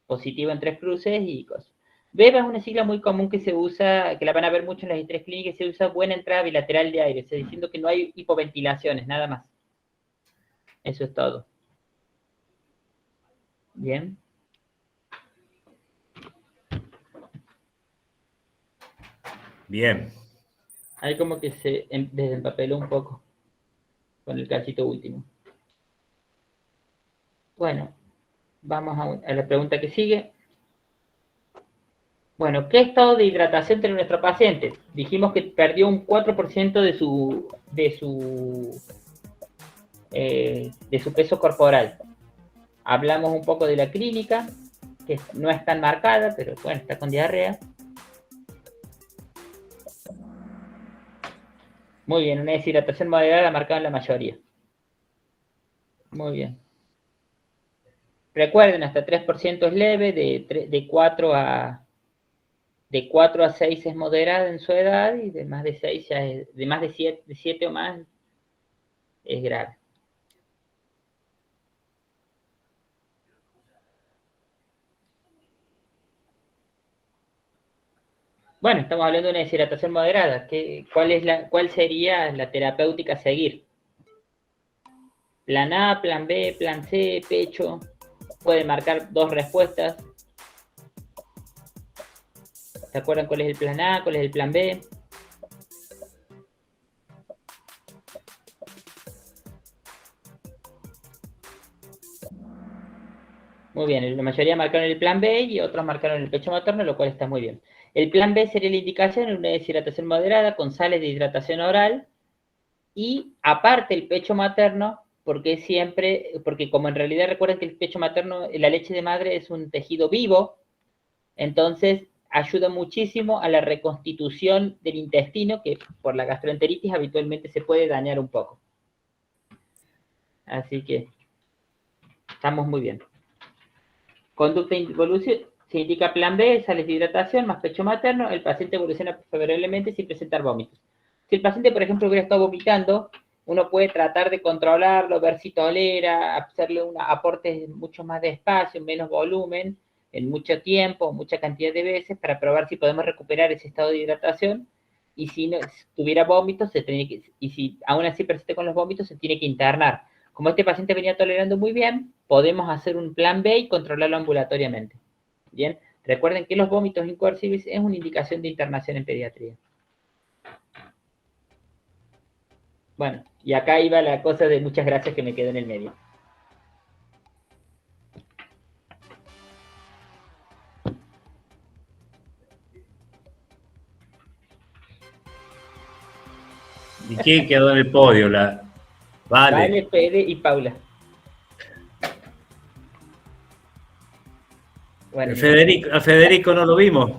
positivo en 3 cruces y cosas. Beba es una sigla muy común que se usa, que la van a ver mucho en las estrés clínicas, se usa buena entrada bilateral de aire, o sea, diciendo que no hay hipoventilaciones, nada más. Eso es todo. Bien. Bien. Ahí como que se desempapeló un poco con el cachito último. Bueno, vamos a la pregunta que sigue. Bueno, ¿qué estado de hidratación tiene nuestro paciente? Dijimos que perdió un 4% de su peso corporal. Hablamos un poco de la clínica, que no es tan marcada, pero bueno, está con diarrea. Muy bien, una deshidratación moderada marcada en la mayoría. Muy bien. Recuerden, hasta 3% es leve, de 4 a 6 es moderada en su edad y de más de 6 ya es, de más de 7 o más es grave. Bueno, estamos hablando de una deshidratación moderada. ¿Cuál sería la terapéutica a seguir? Plan A, plan B, plan C, pecho. Pueden marcar 2 respuestas. ¿Se acuerdan cuál es el plan A, cuál es el plan B? Muy bien, la mayoría marcaron el plan B y otros marcaron el pecho materno, lo cual está muy bien. El plan B sería la indicación en una deshidratación moderada con sales de hidratación oral y aparte el pecho materno, porque como en realidad recuerden que el pecho materno, la leche de madre es un tejido vivo, entonces ayuda muchísimo a la reconstitución del intestino, que por la gastroenteritis habitualmente se puede dañar un poco. Así que estamos muy bien. Conducta involución, se indica plan B, sales de hidratación más pecho materno, el paciente evoluciona favorablemente sin presentar vómitos. Si el paciente, por ejemplo, hubiera estado vomitando, uno puede tratar de controlarlo, ver si tolera, hacerle aportes mucho más de espacio, menos volumen, en mucho tiempo, mucha cantidad de veces, para probar si podemos recuperar ese estado de hidratación. Y si no, si tuviera vómitos, y si aún así persiste con los vómitos, se tiene que internar. Como este paciente venía tolerando muy bien, podemos hacer un plan B y controlarlo ambulatoriamente. Bien, recuerden que los vómitos incoercibles es una indicación de internación en pediatría. Bueno, y acá iba la cosa de muchas gracias que me quedó en el medio. ¿Y quién quedó en el podio? Vale, Fede y Paula. Bueno, a Federico no lo vimos.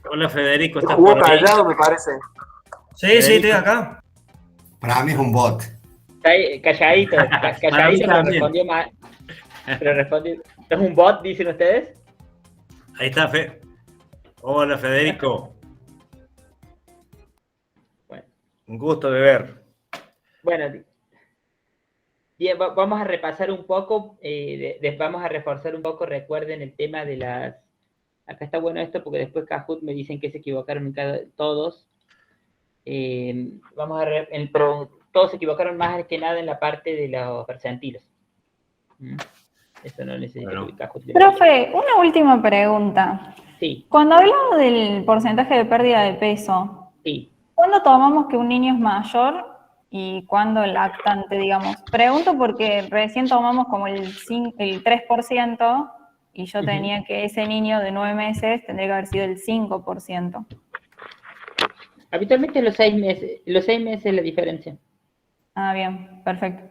Hola Federico, ¿estás jugó por ahí? callado, me parece. Sí, estoy acá. Para mí es un bot. Está ahí, calladito, pero respondió mal. Pero respondió. ¿Es un bot, dicen ustedes? Ahí está, Hola Federico. Bueno. Un gusto de ver. Bueno, bien, vamos a repasar un poco, vamos a reforzar un poco, recuerden el tema de las... Acá está bueno esto porque después Kahoot me dicen que se equivocaron todos. Pero todos se equivocaron más que nada en la parte de los percentilos. Eso no necesita que Kahoot. Profe, una última pregunta. Sí. Cuando hablamos del porcentaje de pérdida de peso, sí. ¿Cuándo tomamos que un niño es mayor y cuándo el lactante, digamos? Pregunto porque recién tomamos como el 3% y yo tenía que ese niño de 9 meses tendría que haber sido el 5%. Habitualmente los 6 meses es la diferencia. Ah, bien, perfecto.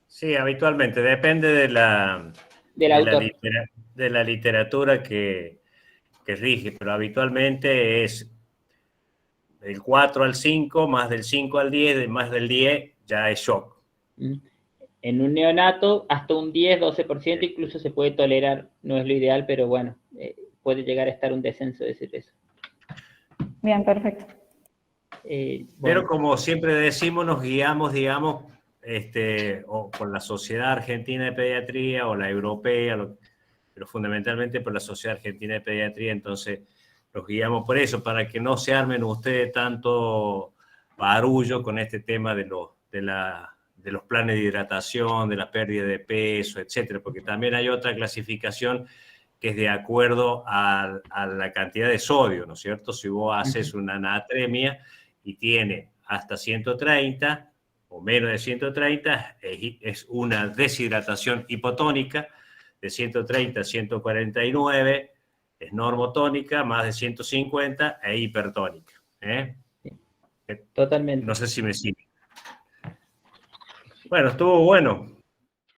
Sí, habitualmente, depende de la literatura que rige, pero habitualmente es del 4 al 5, más del 5 al 10, más del 10 ya es shock. En un neonato, hasta un 10, 12% incluso se puede tolerar. No es lo ideal, pero bueno, puede llegar a estar un descenso de ese peso. Bien, perfecto. Pero como siempre decimos, nos guiamos, digamos, o por la Sociedad Argentina de Pediatría o la Europea, pero fundamentalmente por la Sociedad Argentina de Pediatría, entonces los guiamos por eso, para que no se armen ustedes tanto barullo con este tema de los planes de hidratación, de la pérdida de peso, etcétera, porque también hay otra clasificación que es de acuerdo a la cantidad de sodio, ¿no es cierto? Si vos haces una anatremia y tiene hasta 130 o menos de 130, es una deshidratación hipotónica. De 130 a 149 es normotónica, más de 150 e hipertónica. Totalmente. No sé si me sigue. Bueno, estuvo bueno.